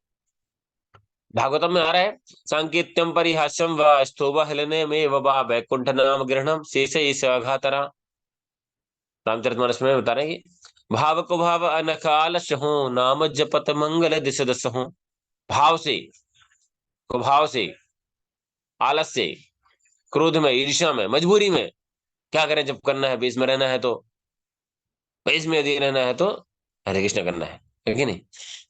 A: भागवतम में आ रहा है, सांकेत्यम परिहास्यम व स्तोभ हलने में व वैकुंठ नाम ग्रहणम शेष ईश अघातरा। रामचरितमानस में बता रहे हैं कि भाव को भाव अनकाल हो, नाम जपत मंगल दिस दस हो। भाव से, कुभाव से, आलस से, क्रोध में, ईर्ष्या में, मजबूरी में, क्या करें जब करना है, बेस में रहना है तो, बेस में यदि रहना है तो हरे कृष्ण करना है कि नहीं।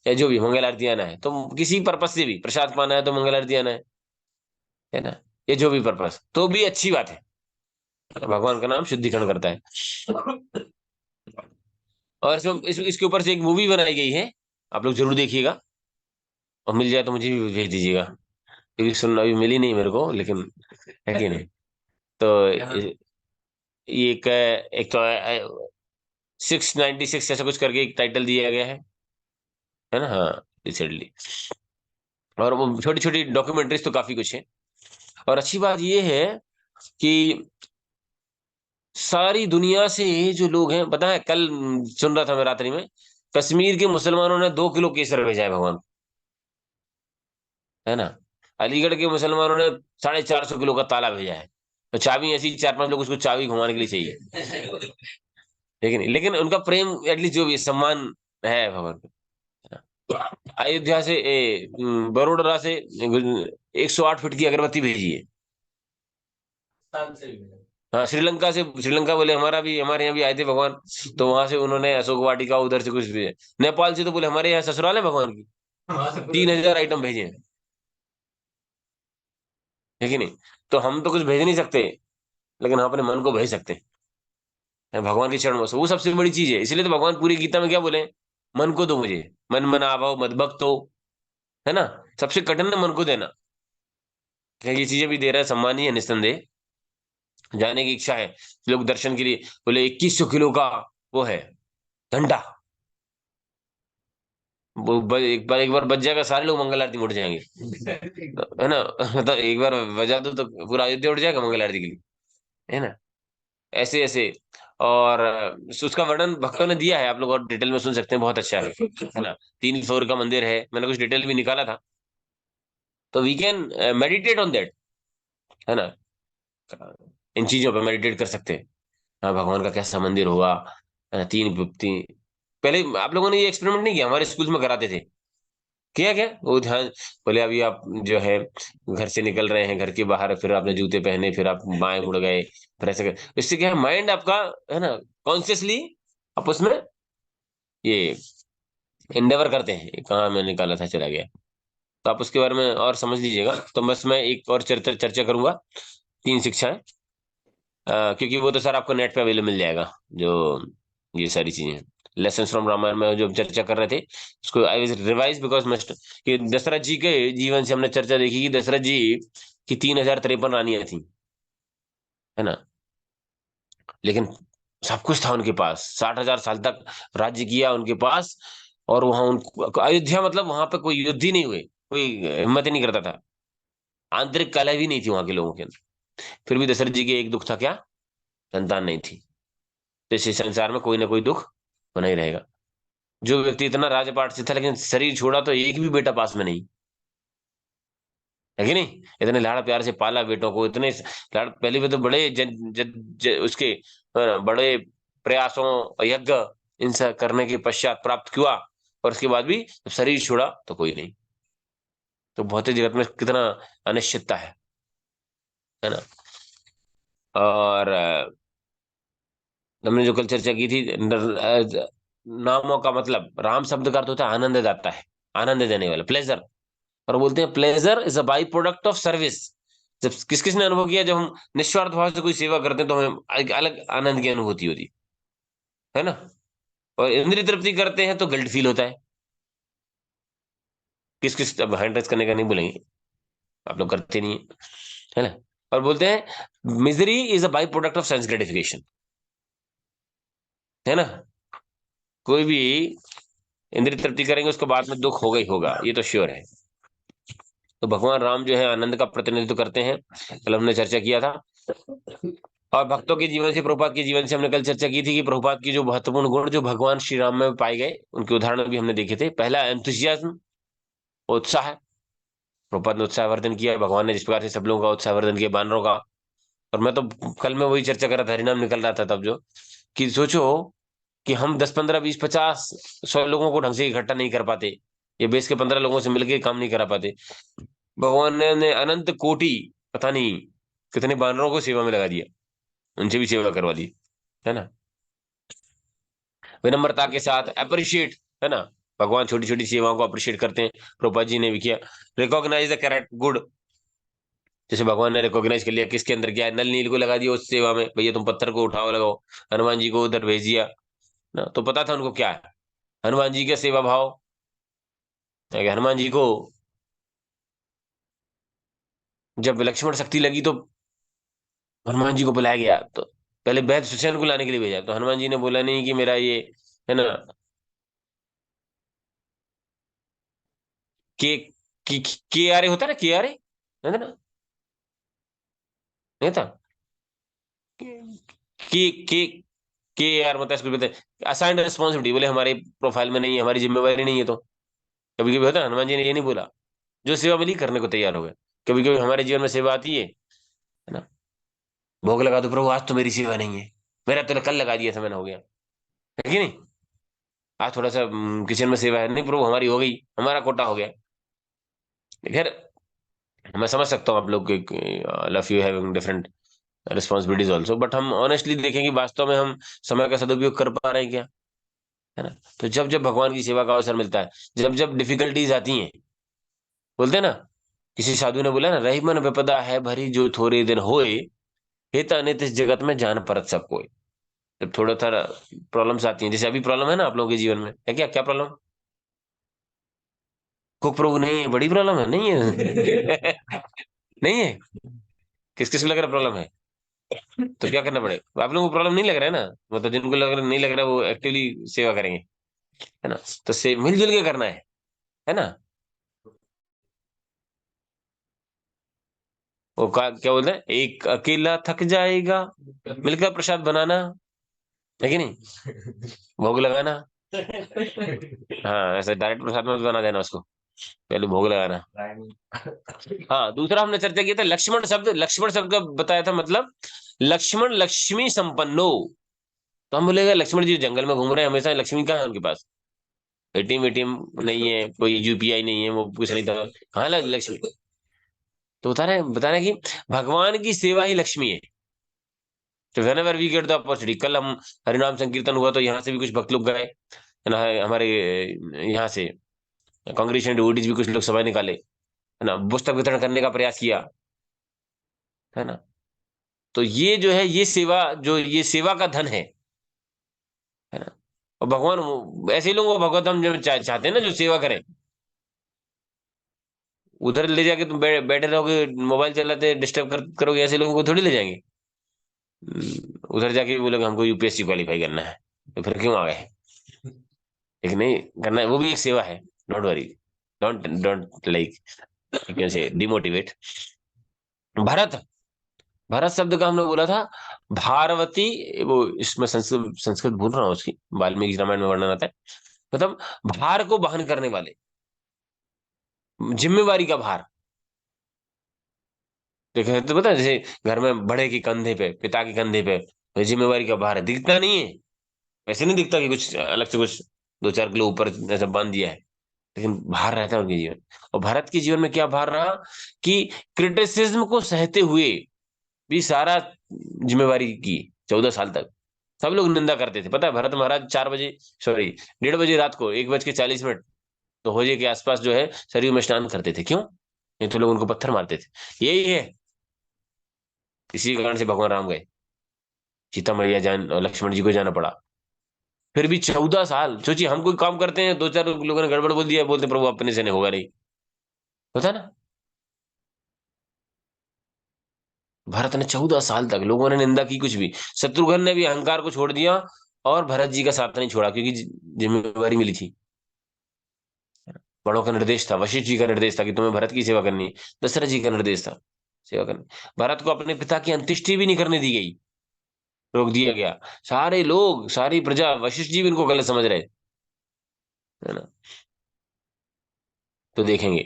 A: या जो भी मंगल आरती आना है तो, किसी पर्पज से भी प्रसाद पाना है तो मंगल आरती आना है ना। ये जो भी पर्पज तो भी अच्छी बात है, भगवान का नाम शुद्धिकरण करता है। और इसके ऊपर से एक मूवी बनाई गई है, आप लोग जरूर देखिएगा, और मिल जाए तो मुझे भी भेज दीजिएगा, क्योंकि सुनना अभी मिली नहीं मेरे को, लेकिन है कि नहीं। तो ये एक तो 696 ऐसा कुछ करके एक टाइटल दिया गया है ना, हाँ, रिसेंटली। और वो छोटी छोटी डॉक्यूमेंट्रीज तो काफी कुछ है। और अच्छी बात ये है कि सारी दुनिया से जो लोग हैं, पता है कल सुन रहा था मैं रात्रि में, कश्मीर के मुसलमानों ने 2 किलो केसर भेजा है भगवान, है ना। अलीगढ़ के मुसलमानों ने 450 किलो का ताला भेजा है। तो चाबी ऐसी 4-5 लोग उसको चाबी घुमाने के लिए चाहिए, लेकिन उनका प्रेम एटलीस्ट जो भी है, सम्मान है भगवान का। अयोध्या से बड़ोदरा से 108 फीट की अगरबत्ती भेजी है। हाँ, श्रीलंका से, श्रीलंका बोले हमारा भी, हमारे यहाँ भी आए थे भगवान, तो वहां से उन्होंने अशोक वाटिका उधर से कुछ भेजे। नेपाल से तो बोले हमारे यहाँ ससुराल है भगवान की, 3,000 आइटम भेजे हैं, है कि नहीं। तो हम तो कुछ भेज नहीं सकते, लेकिन हम अपने मन को भेज सकते हैं भगवान के चरणों से, वो सबसे बड़ी चीज है। इसलिए तो भगवान पूरी गीता में क्या बोले, मन को दो मुझे, मन मना भाव मद भक्त हो, है ना। सबसे कठिन है मन को देना। क्या ये चीजें भी दे रहा है, सम्मानीय है निस्संदेह। जाने की इच्छा है लोग दर्शन के लिए, बोले 2100 किलो का वो है घंटा, एक बार बज जाएगा, सारे लोग मंगल आरती में उठ जाएंगे, है ना। मतलब एक बार बजा दो तो पूरा अयोध्या उठ जाएगा मंगल आरती के लिए, है ना। ऐसे ऐसे। और उसका वर्णन भक्तों ने दिया है, आप लोग और डिटेल में सुन सकते हैं, बहुत अच्छा है ना। 3 फ्लोर का मंदिर है, मैंने कुछ डिटेल भी निकाला था, तो we can meditate on that, है ना। इन चीजों पर मेडिटेट कर सकते हैं। हाँ, भगवान का कैसा मंदिर होगा, है ना। तीन तीन, पहले आप लोगों ने ये एक्सपेरिमेंट नहीं किया, हमारे स्कूल में कराते थे, किया क्या वो ध्यान, बोले अभी आप जो है घर से निकल रहे हैं, घर के बाहर, फिर आपने जूते पहने, फिर आप बाएं मुड़ गए, फिर ऐसे इससे क्या है, माइंड आपका है ना कॉन्शियसली आप उसमें ये एंडेवर करते हैं। कहाँ मैं निकाला था, चला गया। तो आप उसके बारे में और समझ लीजिएगा। तो बस मैं एक और चर्चा चर्चा करूंगा, 3 शिक्षाएं। क्योंकि वो तो सर आपको नेट पे अवेलेबल मिल जाएगा, जो ये सारी चीजें लेसन फ्रॉम रामायण में जो हम चर्चा कर रहे थे, उसको I will revise because must. कि दशरथ जी के जीवन से हमने चर्चा देखी कि दशरथ जी की 3053 रानियां थी, है ना, लेकिन सब कुछ था उनके पास, 60,000 साल तक राज्य किया उनके पास। और वहां उनको अयोध्या मतलब वहां पे कोई युद्ध ही नहीं हुए, कोई हिम्मत ही नहीं करता था, आंतरिक कलह भी नहीं थी वहां के लोगों के अंदर। फिर भी दशरथ जी के एक दुख था, क्या? संतान नहीं थी। तो इस संसार में कोई ना कोई दुख बना ही रहेगा। जो व्यक्ति इतना राजपाट से था लेकिन शरीर छोड़ा, तो एक भी बेटा पास में नहीं, है कि नहीं? इतने लाड़ प्यार से पाला बेटों को, इतने लाड़, पहले भी तो बड़े उसके बड़े प्रयासों यज्ञ इनसे करने के पश्चात प्राप्त हुआ, और उसके बाद भी जब शरीर छोड़ा तो कोई नहीं। तो भौतिक जगत में कितना अनिश्चितता है ना। और हमने जो कल चर्चा की थी, नामों का मतलब, राम शब्द का अर्थ होता है आनंद दाता है, आनंद देने वाला, प्लेजर। और बोलते हैं pleasure is a by product of service. जब किस किस ने अनुभव किया, जब हम निस्वार्थ भाव से कोई सेवा करते हैं तो हमें एक अलग आनंद की अनुभूति होती है ना। और इंद्रिय तृप्ति करते हैं तो गिल्ट फील होता है। किस किस, अब हैंड रेस करने का नहीं बोलेंगे, आप लोग करते नहीं है ना। और बोलते हैं misery is a by product of sense gratification, है ना। कोई भी इंद्रिय तृप्ति करेंगे उसको बाद में दुख होगा ही होगा, ये तो श्योर है। तो भगवान राम जो है आनंद का प्रतिनिधित्व करते हैं, कल हमने चर्चा किया था। और भक्तों के जीवन से, प्रभुपाद के जीवन से हमने कल चर्चा की थी कि प्रभुपाद की जो महत्वपूर्ण गुण जो भगवान श्री राम में पाए गए, उनके उदाहरण भी हमने देखे थे। पहला एंथुसियाज्म, उत्साह। प्रभुपाद ने उत्साहवर्धन किया, भगवान ने जिस प्रकार से सब लोगों का उत्साहवर्धन किया, बानरों का। और मैं तो कल में वही चर्चा कर रहा था, हरिनाम निकल रहा था तब, जो कि सोचो कि हम 10 15 20 50 100 लोगों को ढंग से इकट्ठा नहीं कर पाते, ये बेस के 15 लोगों से मिलकर काम नहीं करा पाते। भगवान ने अनंत कोटि, पता नहीं कितने बानरों को सेवा में लगा दिया, उनसे भी सेवा करवा दी, है ना। विनम्रता के साथ अप्रिशिएट, है ना। भगवान छोटी छोटी सेवाओं को अप्रिशिएट करते हैं, प्रभुपाद जी ने भी किया। रिकॉग्नाइज द कैरेक्ट गुड, जैसे भगवान ने रिकॉग्नाइज कर लिया किसके अंदर क्या है, नल नील को लगा दिया उस सेवा में, भैया तुम पत्थर को उठाओ लगाओ। हनुमान जी को उधर भेज दिया ना, तो पता था उनको क्या है। हनुमान जी का सेवा भाव है कि हनुमान जी को जब लक्ष्मण शक्ति लगी तो हनुमान जी को बुलाया गया, तो पहले वैद्य सुसेन को लाने के लिए भेजा, तो हनुमान जी ने बोला नहीं कि मेरा ये, है ना, के के आर ए होता है ना, के आर ए, है ना, नहीं था, के के आर मतलब इसको बोलते हैं असाइंड रिस्पॉन्सिबिलिटी, बोले हमारे प्रोफाइल में नहीं है, हमारी जिम्मेवारी नहीं है। तो कभी कभी होता है, हनुमान जी ने ये नहीं बोला, जो सेवा मिली करने को तैयार हो गए। कभी कभी हमारे जीवन में सेवा आती है ना, भोग लगा दो प्रभु, आज तो मेरी सेवा नहीं है, मेरा तो कल लगा दिया था, मैंने, हो गया, है कि नहीं। आज थोड़ा सा किचन में सेवा है, नहीं प्रभु हमारी हो गई, हमारा कोटा हो गया। खैर, मैं समझ सकता हूँ आप लोग के, love you having different responsibilities also, but हम ऑनेस्टली देखें कि वास्तव में हम समय का सदुपयोग कर पा रहे हैं क्या, है ना। तो जब जब भगवान की सेवा का अवसर मिलता है, जब जब डिफिकल्टीज आती हैं, बोलते हैं ना, किसी साधु ने बोला ना, रही मन विपदा है भरी जो थोड़े दिन होए, हित अनित इस जगत में जान परत सब कोई। जब थोड़ा थोड़ा प्रॉब्लम्स आती हैं, जैसे अभी प्रॉब्लम है ना आप लोगों के जीवन में, है क्या, क्या प्रॉब्लम? कुक प्रभु नहीं है, बड़ी प्रॉब्लम है, नहीं है? नहीं है? किस किस को लग रहा प्रॉब्लम है? तो क्या करना पड़ेगा? आप लोगों को प्रॉब्लम नहीं लग रहा है ना, मतलब जिनको लग रहा नहीं लग रहा वो एक्टिवली सेवा करेंगे, है ना। तो से मिलजुल के करना है ना। वो क्या बोलते हैं, एक अकेला थक जाएगा, मिलकर प्रसाद बनाना, है कि नहीं, भोग लगाना। हाँ, ऐसे डायरेक्ट प्रसाद में बना देना उसको, पहले भोग लगाना। हाँ, दूसरा हमने चर्चा किया था लक्ष्मण शब्द, लक्ष्मण शब्द का बताया था मतलब, लक्ष्मण लक्ष्मी संपन्नो। तो हम बोलेगा लक्ष्मण जी जंगल में घूम रहे हैं हमेशा, लक्ष्मी कहाँ है उनके पास? एटीएम एटीएम नहीं है, कोई यूपीआई नहीं है, वो कुछ नहीं था, कहाँ लक्ष्मी। तो बता रहे हैं कि भगवान की सेवा ही लक्ष्मी है। तो whenever we get the opportunity, कल हम हरिनाम संकीर्तन हुआ तो यहाँ से भी कुछ भक्त लोग गए, है ना, हमारे यहाँ से कांग्रेस डिवोटीज भी कुछ लोग सभा निकाले, है ना, पुस्तक वितरण करने का प्रयास किया, है ना। तो ये जो है, ये सेवा, जो ये सेवा का धन है ना। और भगवान ऐसे लोगों को भगवत हम जो चाहते हैं ना, जो सेवा करें। उधर ले जाके तुम बैठे रहोगे, मोबाइल चलाते डिस्टर्ब करोगे, ऐसे लोगों को थोड़ी ले जाएंगे। उधर जाके बोलोगे हमको यूपीएससी क्वालिफाई करना है, तो फिर क्यों आ गए। लेकिन नहीं करना है, वो भी एक सेवा है। Don't worry, don't don't like, कैसे डिमोटिवेट। भरत, भरत शब्द का हमने बोला था भारवती। वो इसमें संस्कृत संस्कृत भूल रहा हूँ उसकी, वाल्मीकि रामायण में वर्णन आता है, मतलब भार को वहन करने वाले, जिम्मेवारी का भार। देखे तो पता है, जैसे घर में बड़े के कंधे पे, पिता के कंधे पे तो जिम्मेवारी का भार है, दिखता नहीं है। वैसे नहीं दिखता कि कुछ अलग से कुछ 2-4 किलो ऊपर ऐसा बांध दिया है, लेकिन भार रहता है उनके जीवन। और भारत के जीवन में क्या भार रहा कि क्रिटिसिज्म को सहते हुए भी सारा जिम्मेवारी की, 14 साल तक सब लोग निंदा करते थे। पता है, भरत महाराज 4 बजे, सॉरी 1:30 बजे रात को, 1:40 तो होजे के आसपास जो है सरयू में स्नान करते थे। क्यों? नहीं तो लोग उनको पत्थर मारते थे। यही है, इसी कारण से भगवान राम गए, सीता मैया जान और लक्ष्मण जी को जाना पड़ा। फिर भी 14 साल, सोचिए, हम कोई काम करते हैं, 2-4 लोगों ने गड़बड़ बोल दिया, बोलते प्रभु अपने से नहीं होगा, नहीं होता ना। भरत ने 14 साल तक, लोगों ने निंदा की कुछ भी, शत्रुघ्न ने भी अहंकार को छोड़ दिया और भरत जी का साथ नहीं छोड़ा, क्योंकि जिम्मेवारी मिली थी। बड़ों का निर्देश था, वशिष्ठ जी का निर्देश था कि तुम्हें भरत की सेवा करनी है, दशरथ जी का निर्देश था सेवा करनी। भरत को अपने पिता की अंत्येष्टि भी नहीं करने दी गई, रोक दिया गया। सारे लोग, सारी प्रजा, वशिष्ठ जी भी इनको गलत समझ रहे, है ना। तो देखेंगे।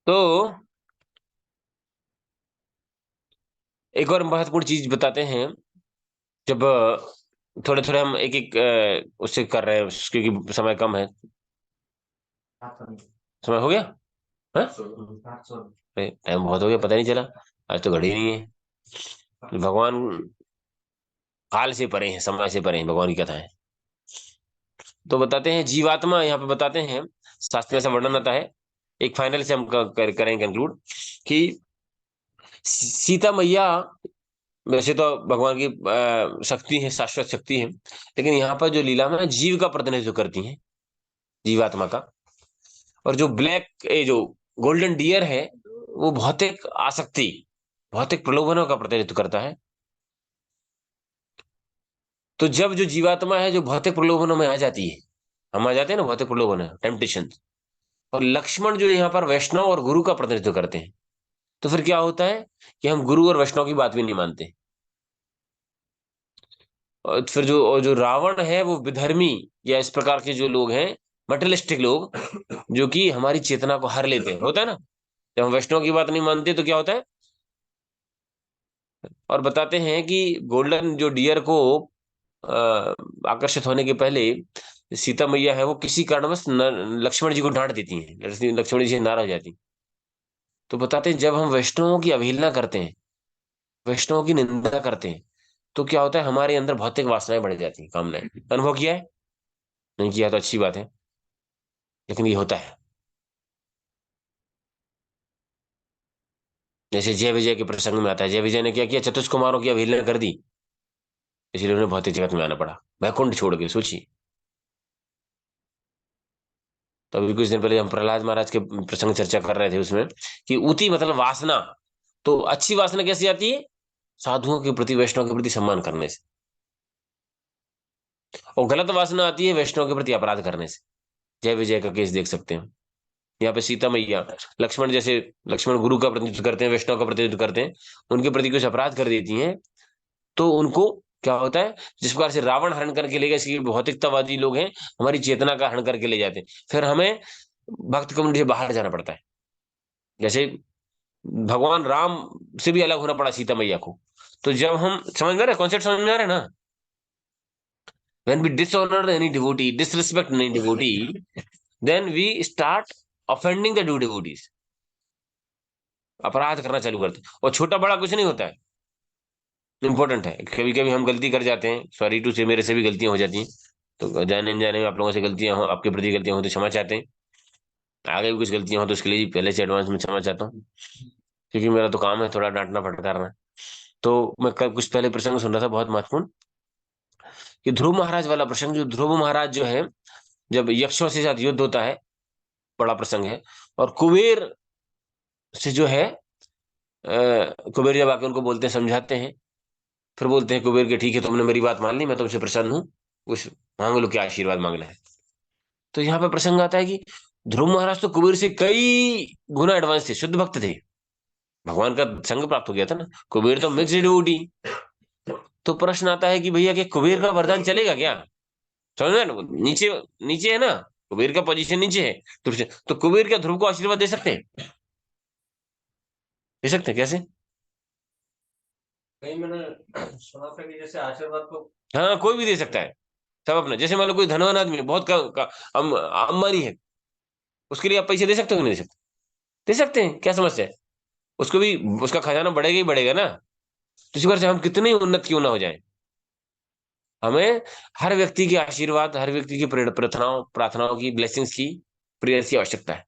A: तो एक और महत्वपूर्ण चीज बताते हैं, जब थोड़े थोड़े हम एक एक उससे कर रहे हैं, क्योंकि समय कम है। समय हो गया? हाँ? अरे टाइम बहुत हो गया, पता नहीं चला, आज तो घड़ी नहीं है। भगवान काल से परे हैं, समय से परे हैं, भगवान की कथा है। तो बताते हैं जीवात्मा, यहाँ पे बताते हैं, शास्त्र में ऐसा वर्णन आता है। एक फाइनल से हम करें कंक्लूड कि सीता मैया वैसे तो भगवान की शक्ति है, शाश्वत शक्ति है, लेकिन यहाँ पर जो लीला में जीव का प्रतिनिधित्व करती है, जीवात्मा का। और जो ब्लैक, ये जो गोल्डन डियर है, वो भौतिक आसक्ति, भौतिक प्रलोभनों का प्रतिनिधित्व करता है। तो जब जो जीवात्मा है जो भौतिक प्रलोभनों में आ जाती है, हम आ जाते हैं ना भौतिक प्रलोभन, टेम्पटेशन, और लक्ष्मण जो यहाँ पर वैष्णव और गुरु का प्रतिनिधित्व करते हैं, तो फिर क्या होता है कि हम गुरु और वैष्णव की बात भी नहीं मानते। और फिर जो रावण है वो विधर्मी, या इस प्रकार के जो लोग हैं, मटेरियलिस्टिक लोग, जो कि हमारी चेतना को हर लेते हैं, होता है ना। जब हम वैष्णव की बात नहीं मानते तो क्या होता है। और बताते हैं कि गोल्डन जो डियर को आकर्षित होने के पहले सीता मैया है वो किसी कारणवश लक्ष्मण जी को डांट देती हैं, लक्ष्मण जी से नाराज हो जाती। तो बताते हैं जब हम वैष्णवों की अवहेलना करते हैं, वैष्णवों की निंदा करते हैं, तो क्या होता है, हमारे अंदर भौतिक वासनाएं बढ़ जाती हैं, कामनाएं। अनुभव किया है? नहीं किया तो अच्छी बात है, लेकिन ये होता है। जैसे जय विजय के प्रसंग में आता है, जय विजय ने क्या किया, चतुष्कुमारों की अवहेलना कर दी, इसलिए उन्हें भौतिक जगत में आना पड़ा, वैकुंठ छोड़ के, सोचिए। तो अभी कुछ दिन पहले हम प्रहलाद महाराज के प्रसंग चर्चा कर रहे थे उसमें, कि ऊती मतलब वासना। तो अच्छी वासना कैसी आती है? साधुओं के प्रति, वैष्णव के प्रति सम्मान करने से। और गलत वासना आती है वैष्णव के प्रति अपराध करने से। जय विजय का केस देख सकते हैं। यहाँ पे सीता मैया, लक्ष्मण जैसे, लक्ष्मण गुरु का प्रतिनिधित्व करते हैं, वैष्णव का प्रतिनिधित्व करते हैं, उनके प्रति कुछ अपराध कर देती हैं, तो उनको क्या होता है, जिस प्रकार से रावण हरण करके ले गए, इसलिए भौतिकतावादी लोग हैं, हमारी चेतना का हरण करके ले जाते हैं, फिर हमें भक्त कम्युनिटी से बाहर जाना पड़ता है। जैसे भगवान राम से भी अलग होना पड़ा सीता मैया को। तो जब हम समझ में आ रहा है, कॉन्सेप्ट समझ में आ रहा है ना? When we dishonor any devotee, disrespect any devotee, then we start offending the devotees. अपराध करना चालू करते हैं, और छोटा बड़ा कुछ नहीं होता है, इंपॉर्टेंट है। कभी कभी हम गलती कर जाते हैं, सॉरी टू से, मेरे से भी गलतियां हो जाती हैं। तो जाने अनजाने में आप लोगों से गलतियां हो, आपके प्रति गलतियां हो तो क्षमा चाहते हैं। आगे भी कुछ गलतियां हो तो उसके लिए पहले से एडवांस में क्षमा चाहता हूँ, क्योंकि मेरा तो काम है थोड़ा डांटना फटकारना। तो मैं कल कुछ पहले प्रसंग सुन रहा था, बहुत महत्वपूर्ण, कि ध्रुव महाराज वाला प्रसंग। जो ध्रुव महाराज जो है, जब यक्षों से साथ युद्ध होता है, बड़ा प्रसंग है, और कुबेर से जो है, कुबेर जब आके उनको बोलते हैं, समझाते हैं, फिर बोलते हैं कुबेर के, ठीक है तुमने मेरी बात मान ली, मैं तुमसे प्रसन्न हूँ, कुछ मांग लो, क्या आशीर्वाद मांगना है। तो यहाँ पे प्रसंग आता है कि ध्रुव महाराज तो कुबेर से कई गुना एडवांस थे, शुद्ध भक्त थे, भगवान का संग प्राप्त हो गया था ना। कुबेर तो मिक्स्ड डिवोटी। तो प्रश्न आता है कि भैया, कि कुबेर का वरदान चलेगा क्या? समझ में ना? नीचे, नीचे है ना, कुबेर का पोजीशन नीचे है। तो कुबेर क्या ध्रुव को आशीर्वाद दे सकते हैं? दे सकते हैं कैसे?
B: कहीं मैंने सुना था कि जैसे आशीर्वाद को
A: हाँ, कोई भी दे सकता है, सब अपना। जैसे मान लो कोई धनवान आदमी है, बहुत अंबानी है, उसके लिए आप पैसे दे सकते हो कि नहीं दे सकते? दे सकते हैं, क्या समस्या है? उसको भी, उसका खजाना बढ़ेगा ही बढ़ेगा ना। तो इसी प्रकार से हम कितने ही उन्नत क्यों ना हो जाए, हमें हर व्यक्ति के आशीर्वाद, हर व्यक्ति की प्रार्थनाओं प्रार्थनाओं की, ब्लेसिंग्स की, प्रेयर्स की आवश्यकता है।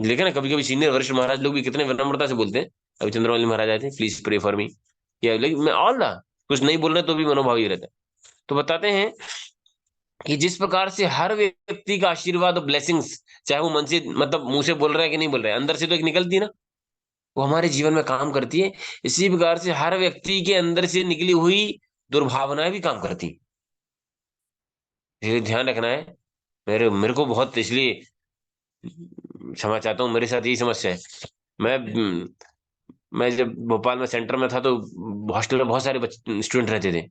A: लेकिन ना, कभी कभी सीनियर वरिष्ठ महाराज लोग भी कितने विनम्रता से बोलते हैं। अभी चंद्रमौली महाराज आए थे, प्लीज प्रे फॉर मी, या लेकिन मैं ऑल दा, कुछ नहीं बोल रहे तो भी मनोभाव ही रहता है। तो बताते हैं कि जिस प्रकार से हर व्यक्ति का आशीर्वाद और ब्लेसिंग्स, चाहे वो मन से, मतलब मुंह से बोल रहा है कि नहीं बोल रहा है, अंदर से तो एक निकलती है ना, वो हमारे जीवन में काम करती है। इसी प्रकार से हर व्यक्ति के अंदर से निकली हुई दुर्भावनाएं भी काम करती हैं। इसलिए ध्यान रखना है। मेरे मेरे को बहुत, इसलिए क्षमा चाहता हूँ, मेरे साथ यही समस्या है। मैं मैं जब भोपाल में सेंटर में था, तो हॉस्टल में बहुत सारे स्टूडेंट रहते थे।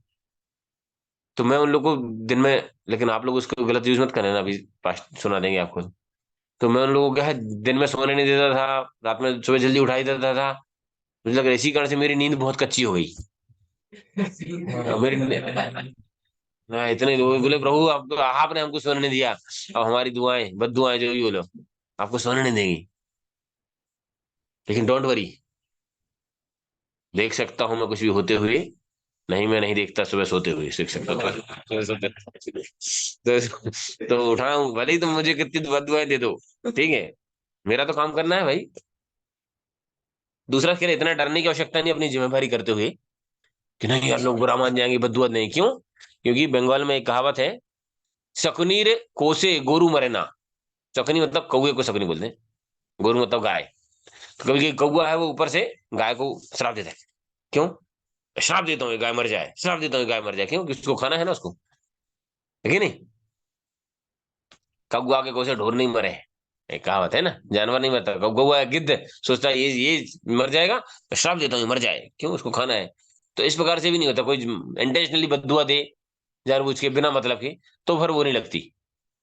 A: तो मैं उन लोगों को दिन में, लेकिन आप लोग उसको गलत यूज मत करना, अभी पास सुना देंगे आपको। तो मैं उन लोगों को क्या है, दिन में सोने नहीं देता था, रात में सुबह जल्दी उठाई देता था। मुझे लग रहा है इसी कारण से मेरी नींद बहुत कच्ची हो गई। मेरी हाँ, इतने लोग बोले, प्रभु आप तो, आपने हमको सोने नहीं दिया, अब हमारी दुआएं, बद दुआएं जो भी बोलो, आपको सोने नहीं देंगी। लेकिन डोंट वरी, देख सकता हूं मैं कुछ भी होते हुए, नहीं मैं नहीं देखता सुबह सोते हुए, देख सकता हूँ सुबह सोते तो उठाऊं, भले ही तुम मुझे कितनी बद दुआएं दे दो, ठीक है, मेरा तो काम करना है भाई। दूसरा, कह इतना डरने की आवश्यकता नहीं अपनी जिम्मेदारी करते हुए, कि नहीं यार लोग बुरा मान जाएंगे, बददुआ नहीं। क्यों? क्योंकि बंगाल में एक कहावत है, शकुनीर कोसे गोरु मरेना। शकुनी मतलब कौए को शकुनी बोलते हैं, गोरु मतलब गाय। तो कभी कभी कौआ है, वो ऊपर से गाय को श्राप देता है। क्यों? श्राप देता हूँ ये गाय मर जाए, श्राप देता हूँ ये गाय मर जाए। क्यों? किसको खाना है ना उसको, है कि नहीं? कौआ के कोसे ढोर नहीं मरे, एक कहावत है ना, जानवर नहीं मरता, कौआ गिद्ध सोचता है ये मर जाएगा, तो श्राप देता हूँ ये मर जाए, क्यों? उसको खाना है। तो इस प्रकार से भी नहीं होता, कोई इंटेंशनली बददुआ दे, जानबूझ के, बिना मतलब के, तो फिर वो नहीं लगती।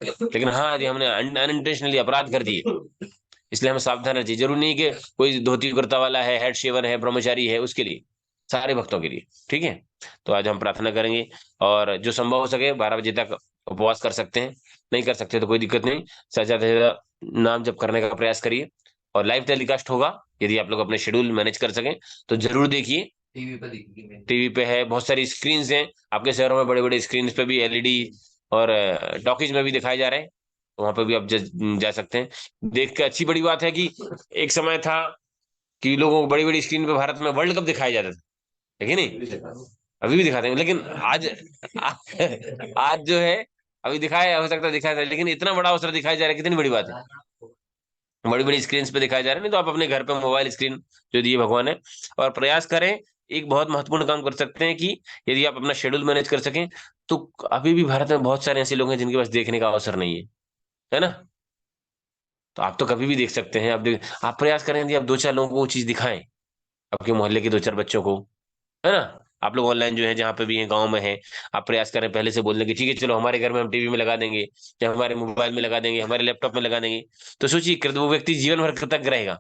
A: लेकिन हाँ, यदि हमने अनइंटेंशनली अपराध कर दिए, इसलिए हमें सावधान रहना चाहिए। जरूरी नहीं कि कोई धोती कुर्ता वाला है, हेड शेवर है, ब्रह्मचारी है, उसके लिए, सारे भक्तों के लिए, ठीक है। तो आज हम प्रार्थना करेंगे, और जो संभव हो सके 12 बजे तक उपवास कर सकते हैं, नहीं कर सकते तो कोई दिक्कत नहीं, ज्यादा से ज्यादा नाम जप करने का प्रयास करिए। और लाइव टेलीकास्ट होगा, यदि आप लोग अपने शेड्यूल मैनेज कर सकें तो जरूर देखिए।
B: टीवी पर दिखेगी।
A: टीवी पे है, बहुत सारी स्क्रीन हैं, आपके शहरों में बड़े बड़े स्क्रीन पे भी एलईडी, और टॉकीज में भी दिखाए जा रहे हैं, तो वहां पे भी आप जा सकते हैं। देख के अच्छी बड़ी बात है कि एक समय था कि लोगों को बड़ी बड़ी स्क्रीन पे भारत में वर्ल्ड कप दिखाया जाता था, है कि नहीं? अभी भी दिखाते हैं, लेकिन आज आज जो है, अभी दिखाया, हो सकता है दिखाया था, लेकिन इतना बड़ा अवसर दिखाया जा रहा है, कितनी बड़ी बात है। बड़ी बड़ी स्क्रीन पे दिखाया जा रहा है, नहीं तो आप अपने घर पे मोबाइल स्क्रीन जो दिए भगवान है, और प्रयास करें। एक बहुत महत्वपूर्ण काम कर सकते हैं कि यदि आप अपना शेड्यूल मैनेज कर सकें, तो अभी भी भारत में बहुत सारे ऐसे लोग हैं जिनके पास देखने का अवसर नहीं है ना? तो आप तो कभी भी देख सकते हैं। आप प्रयास करें, यदि आप दो चार लोगों को वो चीज दिखाएं, आपके मोहल्ले के दो चार बच्चों को, है ना? आप लोग ऑनलाइन जो है, जहाँ पे भी हैं, गांव में हैं, आप प्रयास करें पहले से बोलने की, ठीक है चलो हमारे घर में हम टीवी में लगा देंगे, या हमारे मोबाइल में लगा देंगे, हमारे लैपटॉप में लगा देंगे। तो सोचिए, वो व्यक्ति जीवन भर कृतज्ञ रहेगा।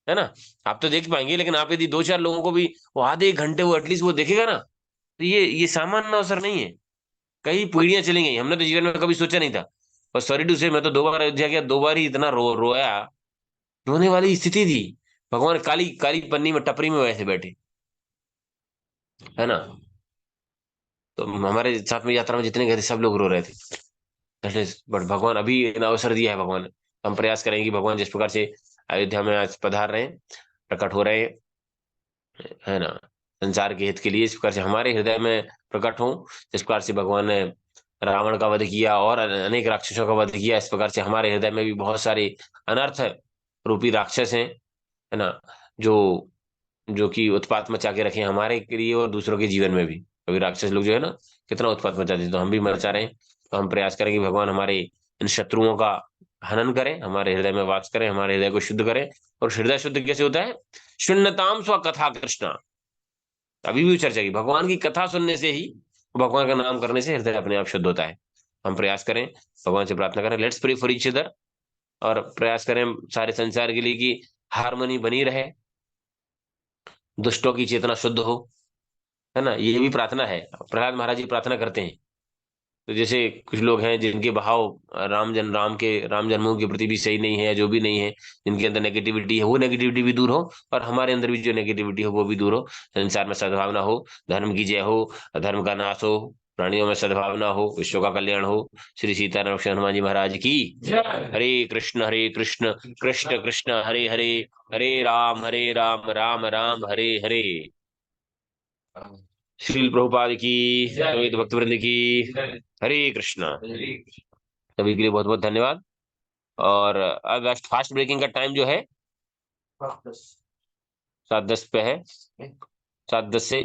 A: है ना। आप तो देख पाएंगे, लेकिन आप यदि दो चार लोगों को भी वो आधे एक घंटे वो एटलीस्ट वो देखेगा ना, तो ये सामान्य अवसर नहीं है। कई पीढ़ियां चली गई, हमने तो जीवन में कभी सोचा नहीं था। और सॉरी टू से, मैं तो 2 बार अयोध्या गया, 2 बार ही इतना रोया, रोने वाली स्थिति थी। भगवान काली काली पन्नी में टपरी में वैसे बैठे, है ना। तो हमारे साथ में यात्रा में जितने गए थे सब लोग रो रहे थे। बट भगवान अभी एक अवसर दिया है भगवान। हम प्रयास करेंगे कि भगवान जिस प्रकार से अयोध्या में आज पधार रहे हैं, प्रकट हो रहे हैं, है ना, संसार के हित के लिए, इस प्रकार से हमारे हृदय में प्रकट हो। जिस प्रकार से भगवान ने रावण का वध किया और अनेक राक्षसों का वध किया, इस प्रकार से हमारे हृदय में भी बहुत सारे अनर्थ रूपी राक्षस हैं, है ना, जो जो कि उत्पात मचा के रखे हैं हमारे के लिए और दूसरों के जीवन में भी। कभी राक्षस लोग जो है ना, कितना उत्पात मचाते हैं, तो हम भी मचा रहे हैं। तो हम प्रयास करेंगे कि भगवान हमारे इन शत्रुओं का हनन करें, हमारे हृदय में वास करें, हमारे हृदय को शुद्ध करें। और हृदय शुद्ध कैसे होता है? शून्यताम स्व कथा कृष्णा। अभी भी चर्चा की, भगवान की कथा सुनने से ही, भगवान का नाम करने से हृदय अपने आप शुद्ध होता है। हम प्रयास करें, भगवान से प्रार्थना करें, let's pray for each other. और प्रयास करें सारे संसार के लिए कि हारमोनी बनी रहे, दुष्टों की चेतना शुद्ध हो, है ना। ये भी प्रार्थना है, प्रहलाद महाराज जी प्रार्थना करते हैं। तो जैसे कुछ लोग हैं जिनके भाव राम जन्मों के प्रति भी सही नहीं है, या जो भी नहीं है, जिनके अंदर नेगेटिविटी है, वो नेगेटिविटी भी दूर हो, और हमारे अंदर भी जो नेगेटिविटी हो वो भी दूर हो। संसार में सद्भावना हो, धर्म की जय हो, अधर्म का नाश हो, प्राणियों में सद्भावना हो, विश्व का कल्याण हो। श्री सीताराम श्री हनुमान जी महाराज की
B: जय।
A: हरे कृष्ण कृष्ण कृष्ण हरे हरे, हरे राम राम राम हरे हरे। श्रील प्रभुपाद की,
B: जय।
A: समेत भक्तवृंद की।
B: जय।
A: हरे कृष्णा।
B: हरे
A: सभी के लिए बहुत बहुत धन्यवाद। और अब फास्ट ब्रेकिंग का टाइम जो है
B: कृष्ण।
A: 7:10 पे है। 7:10 से